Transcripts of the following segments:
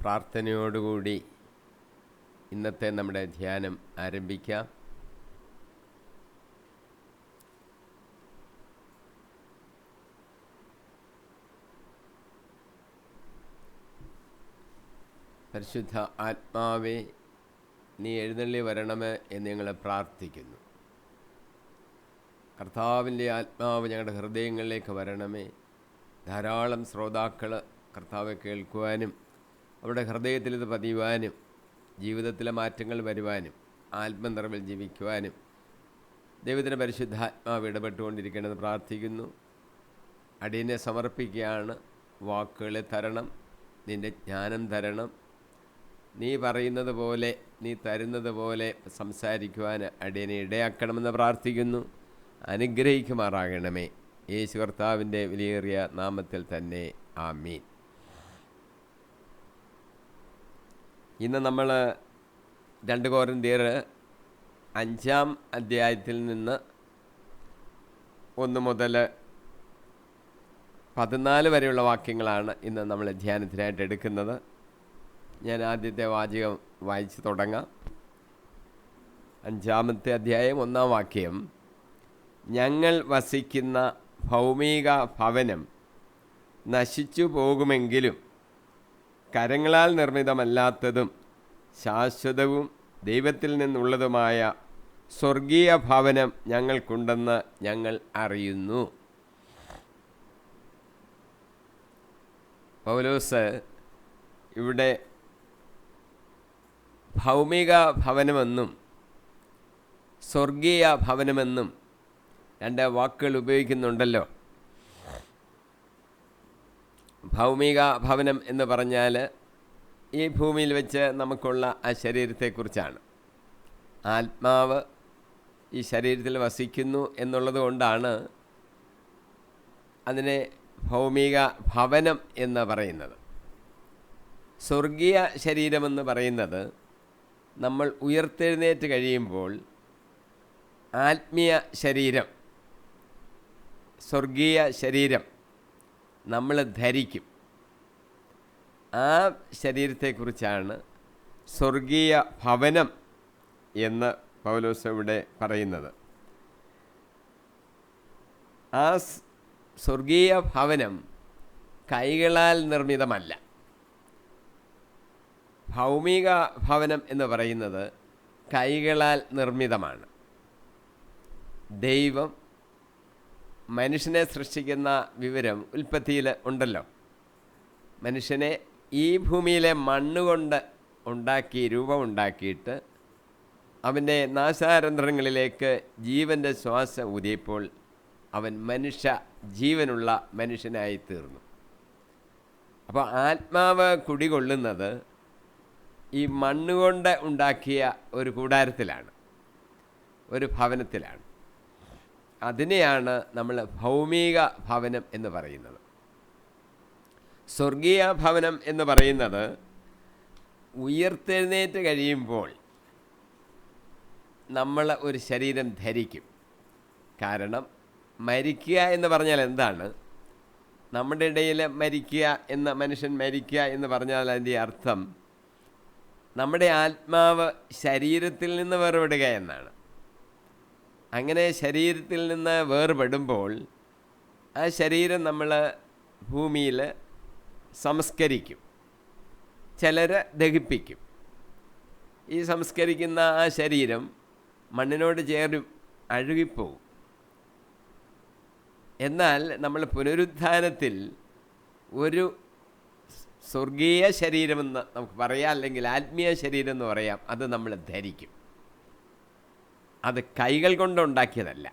പ്രാർത്ഥനയോടുകൂടി ഇന്നത്തെ നമ്മുടെ ധ്യാനം ആരംഭിക്കാം. പരിശുദ്ധ ആത്മാവേ, നീ എഴുന്നള്ളി വരണമേ എന്ന് ഞങ്ങൾ പ്രാർത്ഥിക്കുന്നു. കർത്താവിൻ്റെ ആത്മാവ് ഞങ്ങളുടെ ഹൃദയങ്ങളിലേക്ക് വരണമേ. ധാരാളം ശ്രോതാക്കൾ കർത്താവെ കേൾക്കുവാനും അവരുടെ ഹൃദയത്തിൽ ഇത് പതിയുവാനും ജീവിതത്തിലെ മാറ്റങ്ങൾ വരുവാനും ആത്മനിറവിൽ ജീവിക്കുവാനും ദൈവത്തിൻ്റെ പരിശുദ്ധാത്മാവ് ഇടപെട്ടുകൊണ്ടിരിക്കണമെന്ന് പ്രാർത്ഥിക്കുന്നു. അടിയനെ സമർപ്പിക്കുകയാണ്. വാക്കുകളെ തരണം, നിൻ്റെ ജ്ഞാനം തരണം. നീ പറയുന്നത് പോലെ, നീ തരുന്നത് പോലെ സംസാരിക്കുവാൻ അടിയനെ ഇടയാക്കണമെന്ന് പ്രാർത്ഥിക്കുന്നു. അനുഗ്രഹിക്കുമാറാകണമേ. യേശു കർത്താവിൻ്റെ വിലയേറിയ നാമത്തിൽ തന്നെ ആമീൻ. ഇന്ന് നമ്മൾ 2 കൊരിന്ത്യർ 5-ാം അധ്യായത്തിൽ നിന്ന് 1 മുതൽ 14 വരെയുള്ള വാക്യങ്ങളാണ് ഇന്ന് നമ്മൾ ധ്യാനത്തിനായിട്ട് എടുക്കുന്നത്. ഞാൻ ആദ്യത്തെ വാചകം വായിച്ച് തുടങ്ങാം. 5-ാമത്തെ അധ്യായം 1-ാം വാക്യം: ഞങ്ങൾ വസിക്കുന്ന ഭൗമിക ഭവനം നശിച്ചു പോകുമെങ്കിലും കരങ്ങളാൽ നിർമ്മിതമല്ലാത്തതും ശാശ്വതവും ദൈവത്തിൽ നിന്നുള്ളതുമായ സ്വർഗീയ ഭവനം ഞങ്ങൾക്കുണ്ടെന്ന് ഞങ്ങൾ അറിയുന്നു. പൗലോസ് ഇവിടെ ഭൗമിക ഭവനമെന്നും സ്വർഗീയ ഭവനമെന്നും 2 വാക്കുകൾ ഉപയോഗിക്കുന്നുണ്ടല്ലോ. ഭൗമിക ഭവനം എന്ന് പറഞ്ഞാൽ ഈ ഭൂമിയിൽ വെച്ച് നമുക്കുള്ള ആ ശരീരത്തെക്കുറിച്ചാണ്. ആത്മാവ് ഈ ശരീരത്തിൽ വസിക്കുന്നു എന്നുള്ളത് കൊണ്ടാണ് അതിനെ ഭൗമിക ഭവനം എന്ന് പറയുന്നത്. സ്വർഗീയ ശരീരമെന്ന് പറയുന്നത് നമ്മൾ ഉയർത്തെഴുന്നേറ്റ് കഴിയുമ്പോൾ ആത്മീയ ശരീരം, സ്വർഗീയ ശരീരം നമ്മൾ ധരിക്കും. ആ ശരീരത്തെക്കുറിച്ചാണ് സ്വർഗീയ ഭവനം എന്ന് പൗലോസ് ഇവിടെ പറയുന്നത്. ആ സ്വർഗീയ ഭവനം കൈകളാൽ നിർമ്മിതമല്ല. ഭൗമിക ഭവനം എന്ന് പറയുന്നത് കൈകളാൽ നിർമ്മിതമാണ്. ദൈവം മനുഷ്യനെ സൃഷ്ടിക്കുന്ന വിവരം ഉൽപ്പത്തിയിൽ ഉണ്ടല്ലോ. മനുഷ്യനെ ഈ ഭൂമിയിലെ മണ്ണുകൊണ്ട് ഉണ്ടാക്കി, രൂപമുണ്ടാക്കിയിട്ട് അവൻ്റെ നാസാരന്ധ്രങ്ങളിലേക്ക് ജീവൻ്റെ ശ്വാസം ഊതിയപ്പോൾ അവൻ ജീവനുള്ള മനുഷ്യനായി തീർന്നു. അപ്പോൾ ആത്മാവ് കുടികൊള്ളുന്നത് ഈ മണ്ണുകൊണ്ട് ഉണ്ടാക്കിയ ഒരു കൂടാരത്തിലാണ്, ഒരു ഭവനത്തിലാണ്. അതിനെയാണ് നമ്മൾ ഭൗമിക ഭവനം എന്ന് പറയുന്നത്. സ്വർഗീയ ഭവനം എന്ന് പറയുന്നത് ഉയർത്തെഴുന്നേറ്റ് കഴിയുമ്പോൾ നമ്മൾ ഒരു ശരീരം ധരിക്കും. കാരണം മരിക്കുക എന്ന് പറഞ്ഞാൽ എന്താണ്? നമ്മുടെ ഇടയിൽ മരിക്കുക മനുഷ്യൻ മരിക്കുക എന്ന് പറഞ്ഞാൽ അതിൻ്റെ അർത്ഥം നമ്മുടെ ആത്മാവ് ശരീരത്തിൽ നിന്ന് വേർപെടുക എന്നാണ്. അങ്ങനെ ശരീരത്തിൽ നിന്ന് വേർപെടുമ്പോൾ ആ ശരീരം നമ്മൾ ഭൂമിയിൽ സംസ്കരിക്കും, ചിലർ ദഹിപ്പിക്കും. ഈ സംസ്കരിക്കുന്ന ആ ശരീരം മണ്ണിനോട് ചേരും, അഴുകിപ്പോവും. എന്നാൽ നമ്മൾ പുനരുത്ഥാനത്തിൽ ഒരു സ്വർഗീയ ശരീരമെന്ന് നമുക്ക് പറയാം, അല്ലെങ്കിൽ ആത്മീയ ശരീരം എന്ന് പറയാം. അത് നമ്മൾ ധരിക്കും. അത് കൈകൾ കൊണ്ടുണ്ടാക്കിയതല്ല,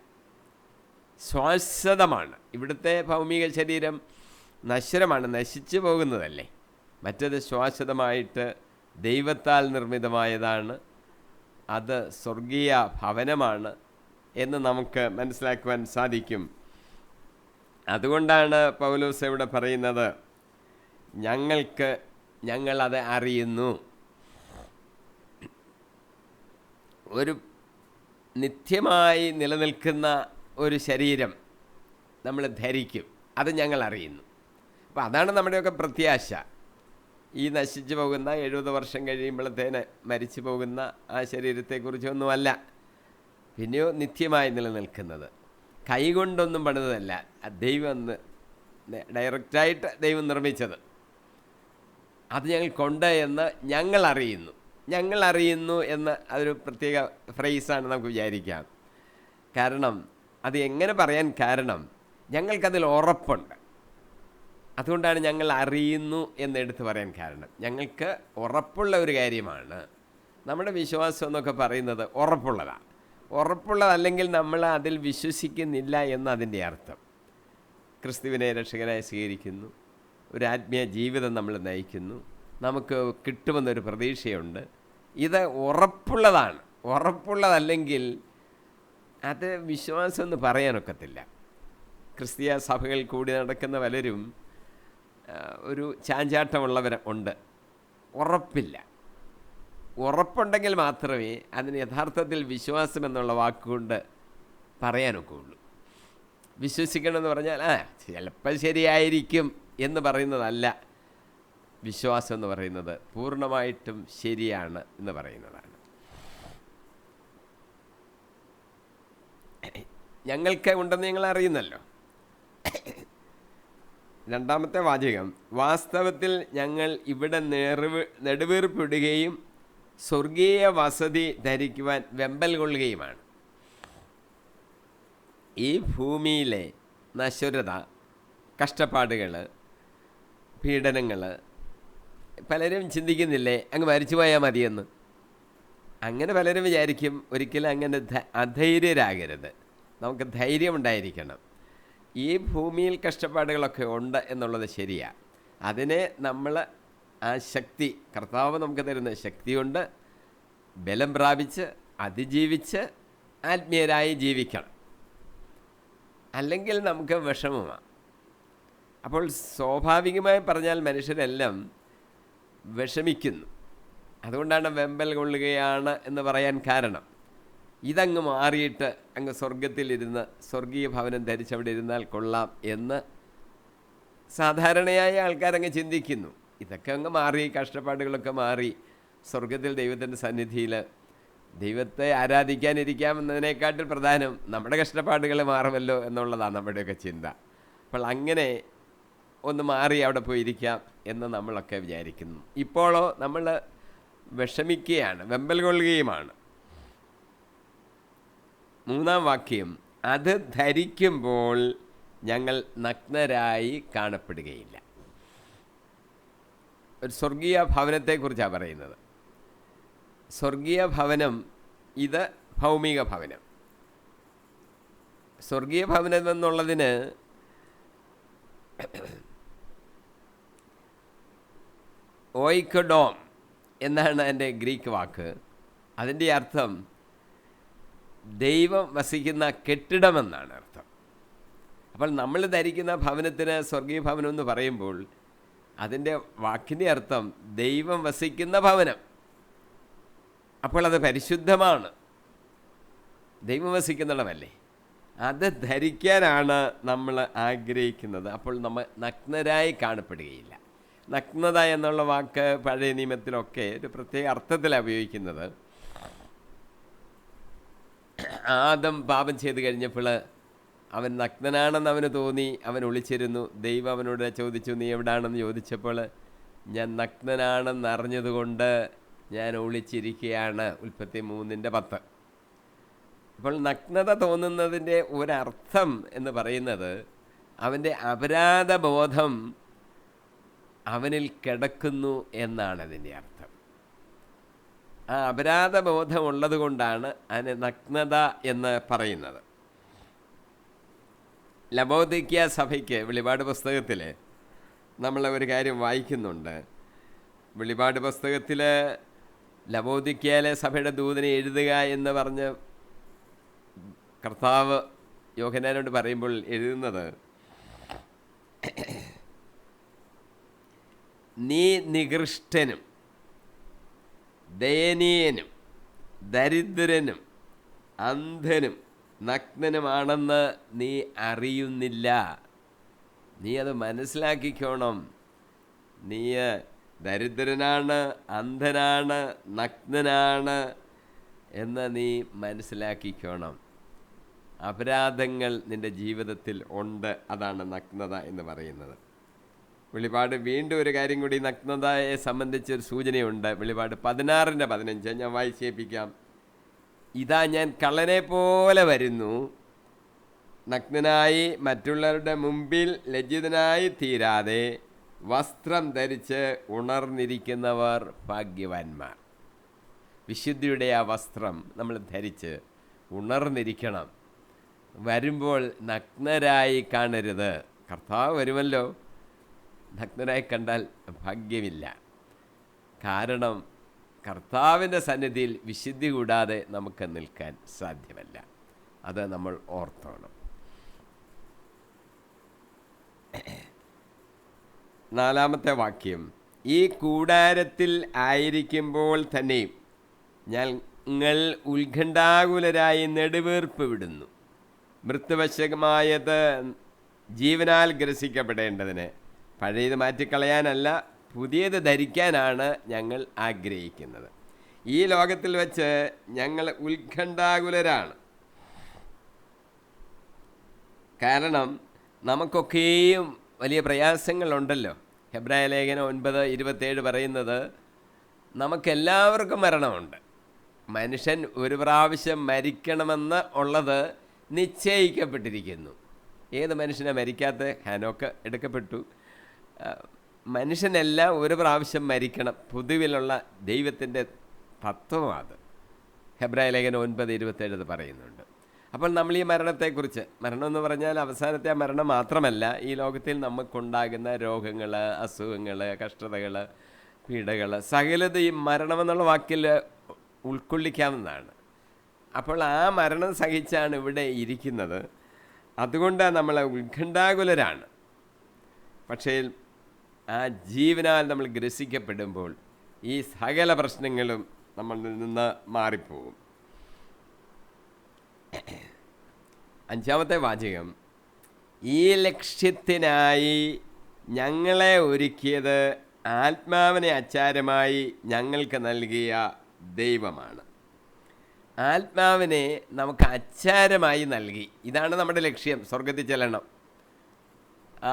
ശാശ്വതമാണ്. ഇവിടുത്തെ ഭൗമിക ശരീരം നശ്വരമാണ്, നശിച്ചു പോകുന്നതല്ലേ. മറ്റത് ശാശ്വതമായിട്ട് ദൈവത്താൽ നിർമ്മിതമായതാണ്. അത് സ്വർഗീയ ഭവനമാണ് എന്ന് നമുക്ക് മനസ്സിലാക്കുവാൻ സാധിക്കും. അതുകൊണ്ടാണ് പൗലോസ് ഇവിടെ പറയുന്നത്, ഞങ്ങളത് അറിയുന്നു. ഒരു നിത്യമായി നിലനിൽക്കുന്ന ഒരു ശരീരം നമ്മൾ ധരിക്കും, അത് ഞങ്ങൾ അറിയുന്നു. അപ്പോൾ അതാണ് നമ്മുടെയൊക്കെ പ്രത്യാശ. ഈ നശിച്ചു പോകുന്ന 70 വർഷം കഴിയുമ്പോഴത്തേന് മരിച്ചു പോകുന്ന ആ ശരീരത്തെക്കുറിച്ചൊന്നുമല്ല. പിന്നെയോ നിത്യമായി നിലനിൽക്കുന്നത്. കൈകൊണ്ടൊന്നും പണിതല്ല, ദൈവം ഡയറക്റ്റായിട്ട് ദൈവം നിർമ്മിച്ചത്. അത് ഞങ്ങൾക്കുണ്ട് എന്ന് ഞങ്ങൾ അറിയുന്നു എന്ന് അതൊരു പ്രത്യേക ഫ്രേസാണ് നമുക്ക് വിചാരിക്കാം. കാരണം അത് എങ്ങനെ പറയാൻ കാരണം, ഞങ്ങൾക്കതിൽ ഉറപ്പുണ്ട്. അതുകൊണ്ടാണ് ഞങ്ങൾ അറിയുന്നു എന്നെടുത്ത് പറയാൻ കാരണം. ഞങ്ങൾക്ക് ഉറപ്പുള്ള ഒരു കാര്യമാണ്. നമ്മുടെ വിശ്വാസം എന്നൊക്കെ പറയുന്നത് ഉറപ്പുള്ളതാണ്. ഉറപ്പുള്ളതല്ലെങ്കിൽ നമ്മൾ അതിൽ വിശ്വസിക്കുന്നില്ല എന്നതിൻ്റെ അർത്ഥം. ക്രിസ്തുവിനെ രക്ഷകനായി സ്വീകരിക്കുന്നു, ഒരു ആത്മീയ ജീവിതം നമ്മൾ നയിക്കുന്നു, നമുക്ക് കിട്ടുമെന്നൊരു പ്രതീക്ഷയുണ്ട്. ഇത് ഉറപ്പുള്ളതാണ്. ഉറപ്പുള്ളതല്ലെങ്കിൽ അത് വിശ്വാസം എന്ന് പറയാനൊക്കത്തില്ല. ക്രിസ്തീയ സഭകളിൽ കൂടി നടക്കുന്ന പലരും ഒരു ചാഞ്ചാട്ടമുള്ളവർ ഉണ്ട്. ഉറപ്പില്ല. ഉറപ്പുണ്ടെങ്കിൽ മാത്രമേ അതിന് യഥാർത്ഥത്തിൽ വിശ്വാസം എന്നുള്ള വാക്കുകൊണ്ട് പറയാനൊക്കെ ഉള്ളൂ. വിശ്വസിക്കണമെന്ന് പറഞ്ഞാൽ ചിലപ്പോൾ ശരിയായിരിക്കും എന്ന് പറയുന്നതല്ല വിശ്വാസം എന്ന് പറയുന്നത്. പൂർണ്ണമായിട്ടും ശരിയാണ് എന്ന് പറയുന്നതാണ്. ഞങ്ങൾക്ക് ഉണ്ടെന്ന് നിങ്ങൾ അറിയുന്നല്ലോ. രണ്ടാമത്തെ വാചകം, വാസ്തവത്തിൽ ഞങ്ങൾ ഇവിടെ നെടുവീർപ്പിടുകയും സ്വർഗീയ വസതി ധരിക്കുവാൻ വെമ്പൽ കൊള്ളുകയുമാണ്. ഈ ഭൂമിയിലെ നശ്വരത, കഷ്ടപ്പാടുകൾ, പീഡനങ്ങൾ, പലരും ചിന്തിക്കുന്നില്ലേ അങ്ങ് മരിച്ചു പോയാൽ മതിയെന്ന്. അങ്ങനെ പലരും വിചാരിക്കും. ഒരിക്കലും അങ്ങനെ അധൈര്യരാകരുത്. നമുക്ക് ധൈര്യമുണ്ടായിരിക്കണം. ഈ ഭൂമിയിൽ കഷ്ടപ്പാടുകളൊക്കെ ഉണ്ട് എന്നുള്ളത് ശരിയാണ്. അതിനെ നമ്മൾ ആ ശക്തി, കർത്താവ് നമുക്ക് തരുന്ന ശക്തി കൊണ്ട് ബലം പ്രാപിച്ച് അതിജീവിച്ച് ആത്മീയരായി ജീവിക്കണം. അല്ലെങ്കിൽ നമുക്ക് വിഷമമാണ്. അപ്പോൾ സ്വാഭാവികമായി പറഞ്ഞാൽ മനുഷ്യരെല്ലാം വിഷമിക്കുന്നു. അതുകൊണ്ടാണ് വെമ്പൽ കൊള്ളുകയാണ് എന്ന് പറയാൻ കാരണം. ഇതങ്ങ് മാറിയിട്ട് അങ്ങ് സ്വർഗത്തിലിരുന്ന് സ്വർഗീയ ഭവനം ധരിച്ചവിടെ ഇരുന്നാൽ കൊള്ളാം എന്ന് സാധാരണയായ ആൾക്കാരങ്ങ് ചിന്തിക്കുന്നു. ഇതൊക്കെ അങ്ങ് മാറി, കഷ്ടപ്പാടുകളൊക്കെ മാറി സ്വർഗത്തിൽ ദൈവത്തിൻ്റെ സന്നിധിയിൽ ദൈവത്തെ ആരാധിക്കാനിരിക്കാമെന്നതിനേക്കാട്ടിൽ പ്രധാനം നമ്മുടെ കഷ്ടപ്പാടുകൾ മാറുമല്ലോ എന്നുള്ളതാണ് നമ്മുടെയൊക്കെ ചിന്ത. അപ്പോൾ അങ്ങനെ ഒന്ന് മാറി അവിടെ പോയിരിക്കാം എന്ന് നമ്മളൊക്കെ വിചാരിക്കുന്നു. ഇപ്പോഴോ നമ്മൾ വിഷമിക്കുകയാണ്, വെമ്പൽ കൊള്ളുകയുമാണ്. മൂന്നാം വാക്യം, അത് ധരിക്കുമ്പോൾ ഞങ്ങൾ നഗ്നരായി കാണപ്പെടുകയില്ല. ഒരു സ്വർഗീയ ഭവനത്തെക്കുറിച്ചാണ് പറയുന്നത്. സ്വർഗീയ ഭവനം ഇത് ഭൗമിക ഭവനം. സ്വർഗീയ ഭവനം എന്നുള്ളതിന് ഓയിക്കഡോം എന്നാണ് അതിൻ്റെ ഗ്രീക്ക് വാക്ക്. അതിൻ്റെ അർത്ഥം ദൈവം വസിക്കുന്ന കെട്ടിടമെന്നാണ് അർത്ഥം. അപ്പോൾ നമ്മൾ ധരിക്കുന്ന ഭവനത്തിന് സ്വർഗീയ ഭവനം എന്ന് പറയുമ്പോൾ അതിൻ്റെ വാക്കിൻ്റെ അർത്ഥം ദൈവം വസിക്കുന്ന ഭവനം. അപ്പോൾ അത് പരിശുദ്ധമാണ്, ദൈവം വസിക്കുന്നിടമല്ലേ. അത് ധരിക്കാനാണ് നമ്മൾ ആഗ്രഹിക്കുന്നത്. അപ്പോൾ നമ്മൾ നഗ്നരായി കാണപ്പെടുകയില്ല. നഗ്നത എന്നുള്ള വാക്ക് പഴയ നിയമത്തിലൊക്കെ ഒരു പ്രത്യേക അർത്ഥത്തിലാണ് ഉപയോഗിക്കുന്നത്. ആദം പാപം ചെയ്ത് കഴിഞ്ഞപ്പോൾ അവൻ നഗ്നനാണെന്ന് അവന് തോന്നി, അവൻ ഒളിച്ചിരുന്നു. ദൈവം അവനോട് ചോദിച്ചു, നീ എവിടാണെന്ന് ചോദിച്ചപ്പോൾ ഞാൻ നഗ്നനാണെന്ന് അറിഞ്ഞതുകൊണ്ട് ഞാൻ ഒളിച്ചിരിക്കുകയാണ്. ഉൽപ്പത്തി 3:10. അപ്പോൾ നഗ്നത തോന്നുന്നതിൻ്റെ ഒരർത്ഥം എന്ന് പറയുന്നത് അവൻ്റെ അപരാധബോധം അവനിൽ കിടക്കുന്നു എന്നാണ് അതിൻ്റെ അർത്ഥം. ആ അപരാധബോധം ഉള്ളത് കൊണ്ടാണ് അതിന് നഗ്നത എന്ന് പറയുന്നത്. ലവോദിക്യ സഭയ്ക്ക് വെളിപാട് പുസ്തകത്തിൽ നമ്മൾ ഒരു കാര്യം വായിക്കുന്നുണ്ട്. വെളിപാട് പുസ്തകത്തിൽ ലവോദിക്യയിലെ സഭയുടെ ദൂതനെ എഴുതുക എന്ന് പറഞ്ഞ് കർത്താവ് യോഹന്നാനോട് പറയുമ്പോൾ എഴുതുന്നത്, നീ നികൃഷ്ടനും ദയനീയനും ദരിദ്രനും അന്ധനും നഗ്നനുമാണെന്ന് നീ അറിയുന്നില്ല. നീ അത് മനസ്സിലാക്കിക്കോണം. നീ ദരിദ്രനാണ്, അന്ധനാണ്, നഗ്നനാണ് എന്ന് നീ മനസ്സിലാക്കിക്കോണം. അപരാധങ്ങൾ നിൻ്റെ ജീവിതത്തിൽ ഉണ്ട്. അതാണ് നഗ്നത എന്ന് പറയുന്നത്. വെളിപാട് വീണ്ടും ഒരു കാര്യം കൂടി നഗ്നതയെ സംബന്ധിച്ചൊരു സൂചനയുണ്ട്. വെളിപാട് 16:15 ഞാൻ വായിച്ചേൽപ്പിക്കാം. ഇതാ ഞാൻ കള്ളനെ പോലെ വരുന്നു, നഗ്നനായി മറ്റുള്ളവരുടെ മുമ്പിൽ ലജ്ജിതനായി തീരാതെ വസ്ത്രം ധരിച്ച് ഉണർന്നിരിക്കുന്നവർ ഭാഗ്യവാന്മാർ. വിശുദ്ധിയുടെ ആ വസ്ത്രം നമ്മൾ ധരിച്ച് ഉണർന്നിരിക്കണം. വരുമ്പോൾ നഗ്നരായി കാണരുത്. കർത്താവ് വരുമല്ലോ, നഗ്നരായി കണ്ടാൽ ഭാഗ്യമില്ല. കാരണം കർത്താവിൻ്റെ സന്നിധിയിൽ വിശുദ്ധി കൂടാതെ നമുക്ക് നിൽക്കാൻ സാധ്യമല്ല. അത് നമ്മൾ ഓർത്തോണം. 4-ാമത്തെ വാക്യം, ഈ കൂടാരത്തിൽ ആയിരിക്കുമ്പോൾ തന്നെ ഞങ്ങൾ ഉത്കണ്ഠാകുലരായി നെടുവീർപ്പ് വിടുന്നു. മൃത്യുവശമായത് ജീവനാൽ ഗ്രസിക്കപ്പെടേണ്ടതിന്, പഴയത് മാറ്റിക്കളയാനല്ല പുതിയത് ധരിക്കാനാണ് ഞങ്ങൾ ആഗ്രഹിക്കുന്നത്. ഈ ലോകത്തിൽ വെച്ച് ഞങ്ങൾ ഉത്കണ്ഠാകുലരാണ്. കാരണം നമുക്കൊക്കെയും വലിയ പ്രയാസങ്ങളുണ്ടല്ലോ. ഹെബ്രായ ലേഖനം 9:27 പറയുന്നത് നമുക്കെല്ലാവർക്കും മരണമുണ്ട്. മനുഷ്യൻ ഒരു പ്രാവശ്യം മരിക്കണമെന്ന് ഉള്ളത് നിശ്ചയിക്കപ്പെട്ടിരിക്കുന്നു. ഏത് മനുഷ്യനെ മരിക്കാത്ത? ഹാനോക്ക് എടുക്കപ്പെട്ടു. മനുഷ്യനെല്ലാം ഒരു പ്രാവശ്യം മരിക്കണം. പൊതുവിലുള്ള ദൈവത്തിൻ്റെ തത്വമാണ്. ഹെബ്രായ ലേഖനം 9:27 പറയുന്നുണ്ട്. അപ്പോൾ നമ്മൾ ഈ മരണത്തെക്കുറിച്ച്, മരണം എന്ന് പറഞ്ഞാൽ അവസാനത്തെ ആ മരണം മാത്രമല്ല, ഈ ലോകത്തിൽ നമുക്കുണ്ടാകുന്ന രോഗങ്ങൾ, അസുഖങ്ങൾ, കഷ്ടതകൾ, പീഡകൾ, സകലത് ഈ മരണമെന്നുള്ള വാക്കിൽ ഉൾക്കൊള്ളിക്കാവുന്നതാണ്. അപ്പോൾ ആ മരണം സഹിച്ചാണ് ഇവിടെ ഇരിക്കുന്നത്. അതുകൊണ്ട് നമ്മൾ ഉത്കണ്ഠാകുലരാണ്. പക്ഷേ ആ ജീവനാൽ നമ്മൾ ഗ്രസിക്കപ്പെടുമ്പോൾ ഈ സകല പ്രശ്നങ്ങളും നമ്മളിൽ നിന്ന് മാറിപ്പോകും. 5-ാമത്തെ വാചകം, ഈ ലക്ഷ്യത്തിനായി ഞങ്ങളെ ഒരുക്കിയത് ആത്മാവിനെ അച്ചാരമായി ഞങ്ങൾക്ക് നൽകിയ ദൈവമാണ്. ആത്മാവിനെ നമുക്ക് അച്ചാരമായി നൽകി. ഇതാണ് നമ്മുടെ ലക്ഷ്യം. സ്വർഗത്തിൽ ചെല്ലണം. ആ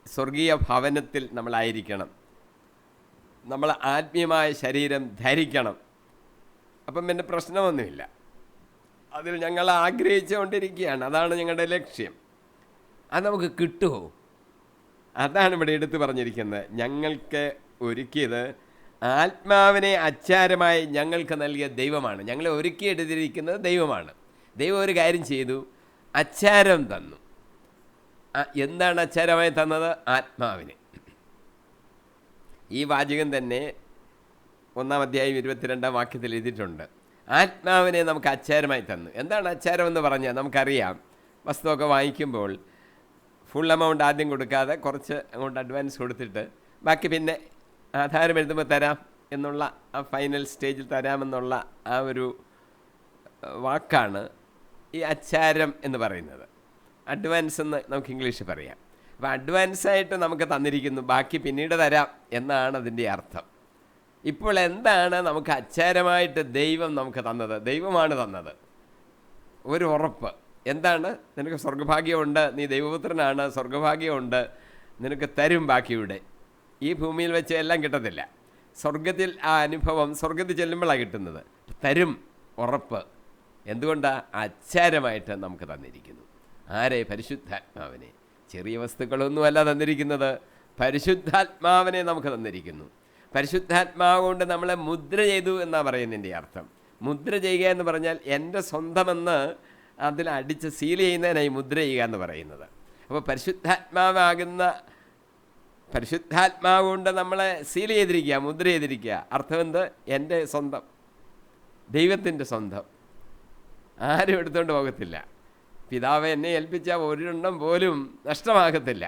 സ്വർഗീയ ഭവനത്തിൽ നമ്മളായിരിക്കണം. നമ്മൾ ആത്മീയമായ ശരീരം ധരിക്കണം. അപ്പം പിന്നെ പ്രശ്നമൊന്നുമില്ല. അതിൽ ഞങ്ങൾ ആഗ്രഹിച്ചുകൊണ്ടിരിക്കുകയാണ്. അതാണ് ഞങ്ങളുടെ ലക്ഷ്യം. അത് നമുക്ക് കിട്ടുമോ? അതാണ് ഇവിടെ എടുത്തു പറഞ്ഞിരിക്കുന്നത്. ഞങ്ങൾക്ക് ഒരുക്കിയത് ആത്മാവിനെ അച്ചാരമായി ഞങ്ങൾക്ക് നൽകിയ ദൈവമാണ്. ഞങ്ങളെ ഒരുക്കിയെടുത്തിരിക്കുന്നത് ദൈവമാണ്. ദൈവം ഒരു കാര്യം ചെയ്തു, അച്ചാരം തന്നു. എന്താണ് അച്ചാരമായി തന്നത്? ആത്മാവിനെ. ഈ വാചകം തന്നെ 1-ാം അധ്യായം 22-ാം വാക്യത്തിൽ എഴുതിയിട്ടുണ്ട്. ആത്മാവിനെ നമുക്ക് അച്ചാരമായി തന്നു. എന്താണ് അച്ചാരം എന്ന് പറഞ്ഞാൽ നമുക്കറിയാം. വസ്തുവൊക്കെ വാങ്ങിക്കുമ്പോൾ ഫുൾ എമൗണ്ട് ആദ്യം കൊടുക്കാതെ കുറച്ച് അങ്ങോട്ട് അഡ്വാൻസ് കൊടുത്തിട്ട് ബാക്കി പിന്നെ ആധാരം എഴുതുമ്പോൾ തരാം എന്നുള്ള ആ ഫൈനൽ സ്റ്റേജിൽ തരാമെന്നുള്ള ആ ഒരു വാക്കാണ് ഈ അച്ചാരം എന്ന് പറയുന്നത്. അഡ്വാൻസ് എന്ന് നമുക്ക് ഇംഗ്ലീഷിൽ പറയാം. അപ്പോൾ അഡ്വാൻസായിട്ട് നമുക്ക് തന്നിരിക്കുന്നു, ബാക്കി പിന്നീട് തരാം എന്നാണ് അതിൻ്റെ അർത്ഥം. ഇപ്പോൾ എന്താണ് നമുക്ക് അച്ചാരമായിട്ട് ദൈവം നമുക്ക് തന്നത്? ദൈവമാണ് തന്നത് ഒരു ഉറപ്പ്. എന്താണ്? നിനക്ക് സ്വർഗഭാഗ്യമുണ്ട്, നീ ദൈവപുത്രനാണ്, സ്വർഗഭാഗ്യമുണ്ട്, നിനക്ക് തരും. ബാക്കിയുടെ ഈ ഭൂമിയിൽ വെച്ച് എല്ലാം കിട്ടത്തില്ല. സ്വർഗത്തിൽ ആ അനുഭവം സ്വർഗത്തിൽ ചെല്ലുമ്പോഴാണ് കിട്ടുന്നത്. തരും ഉറപ്പ്. എന്തുകൊണ്ടാണ്? അച്ചാരമായിട്ട് നമുക്ക് തന്നിരിക്കുന്നു. ആരെ? പരിശുദ്ധാത്മാവിനെ. ചെറിയ വസ്തുക്കളൊന്നുമല്ല തന്നിരിക്കുന്നത്, പരിശുദ്ധാത്മാവിനെ നമുക്ക് തന്നിരിക്കുന്നു. പരിശുദ്ധാത്മാവ് കൊണ്ട് നമ്മളെ മുദ്ര ചെയ്തു എന്നാണ് പറയുന്നതിൻ്റെ അർത്ഥം. മുദ്ര ചെയ്യുക എന്ന് പറഞ്ഞാൽ എൻ്റെ സ്വന്തമെന്ന് അതിൽ അടിച്ച് സീൽ ചെയ്യുന്നതിനായി മുദ്ര ചെയ്യുക എന്ന് പറയുന്നത്. അപ്പോൾ പരിശുദ്ധാത്മാവ് കൊണ്ട് നമ്മളെ സീൽ ചെയ്തിരിക്കുക, മുദ്ര ചെയ്തിരിക്കുക. അർത്ഥം എന്ത്? എൻ്റെ സ്വന്തം, ദൈവത്തിൻ്റെ സ്വന്തം. ആരും എടുത്തുകൊണ്ട് പോകത്തില്ല. പിതാവ് എന്നെ ഏൽപ്പിച്ച ഒരെണ്ണം പോലും നഷ്ടമാകത്തില്ല.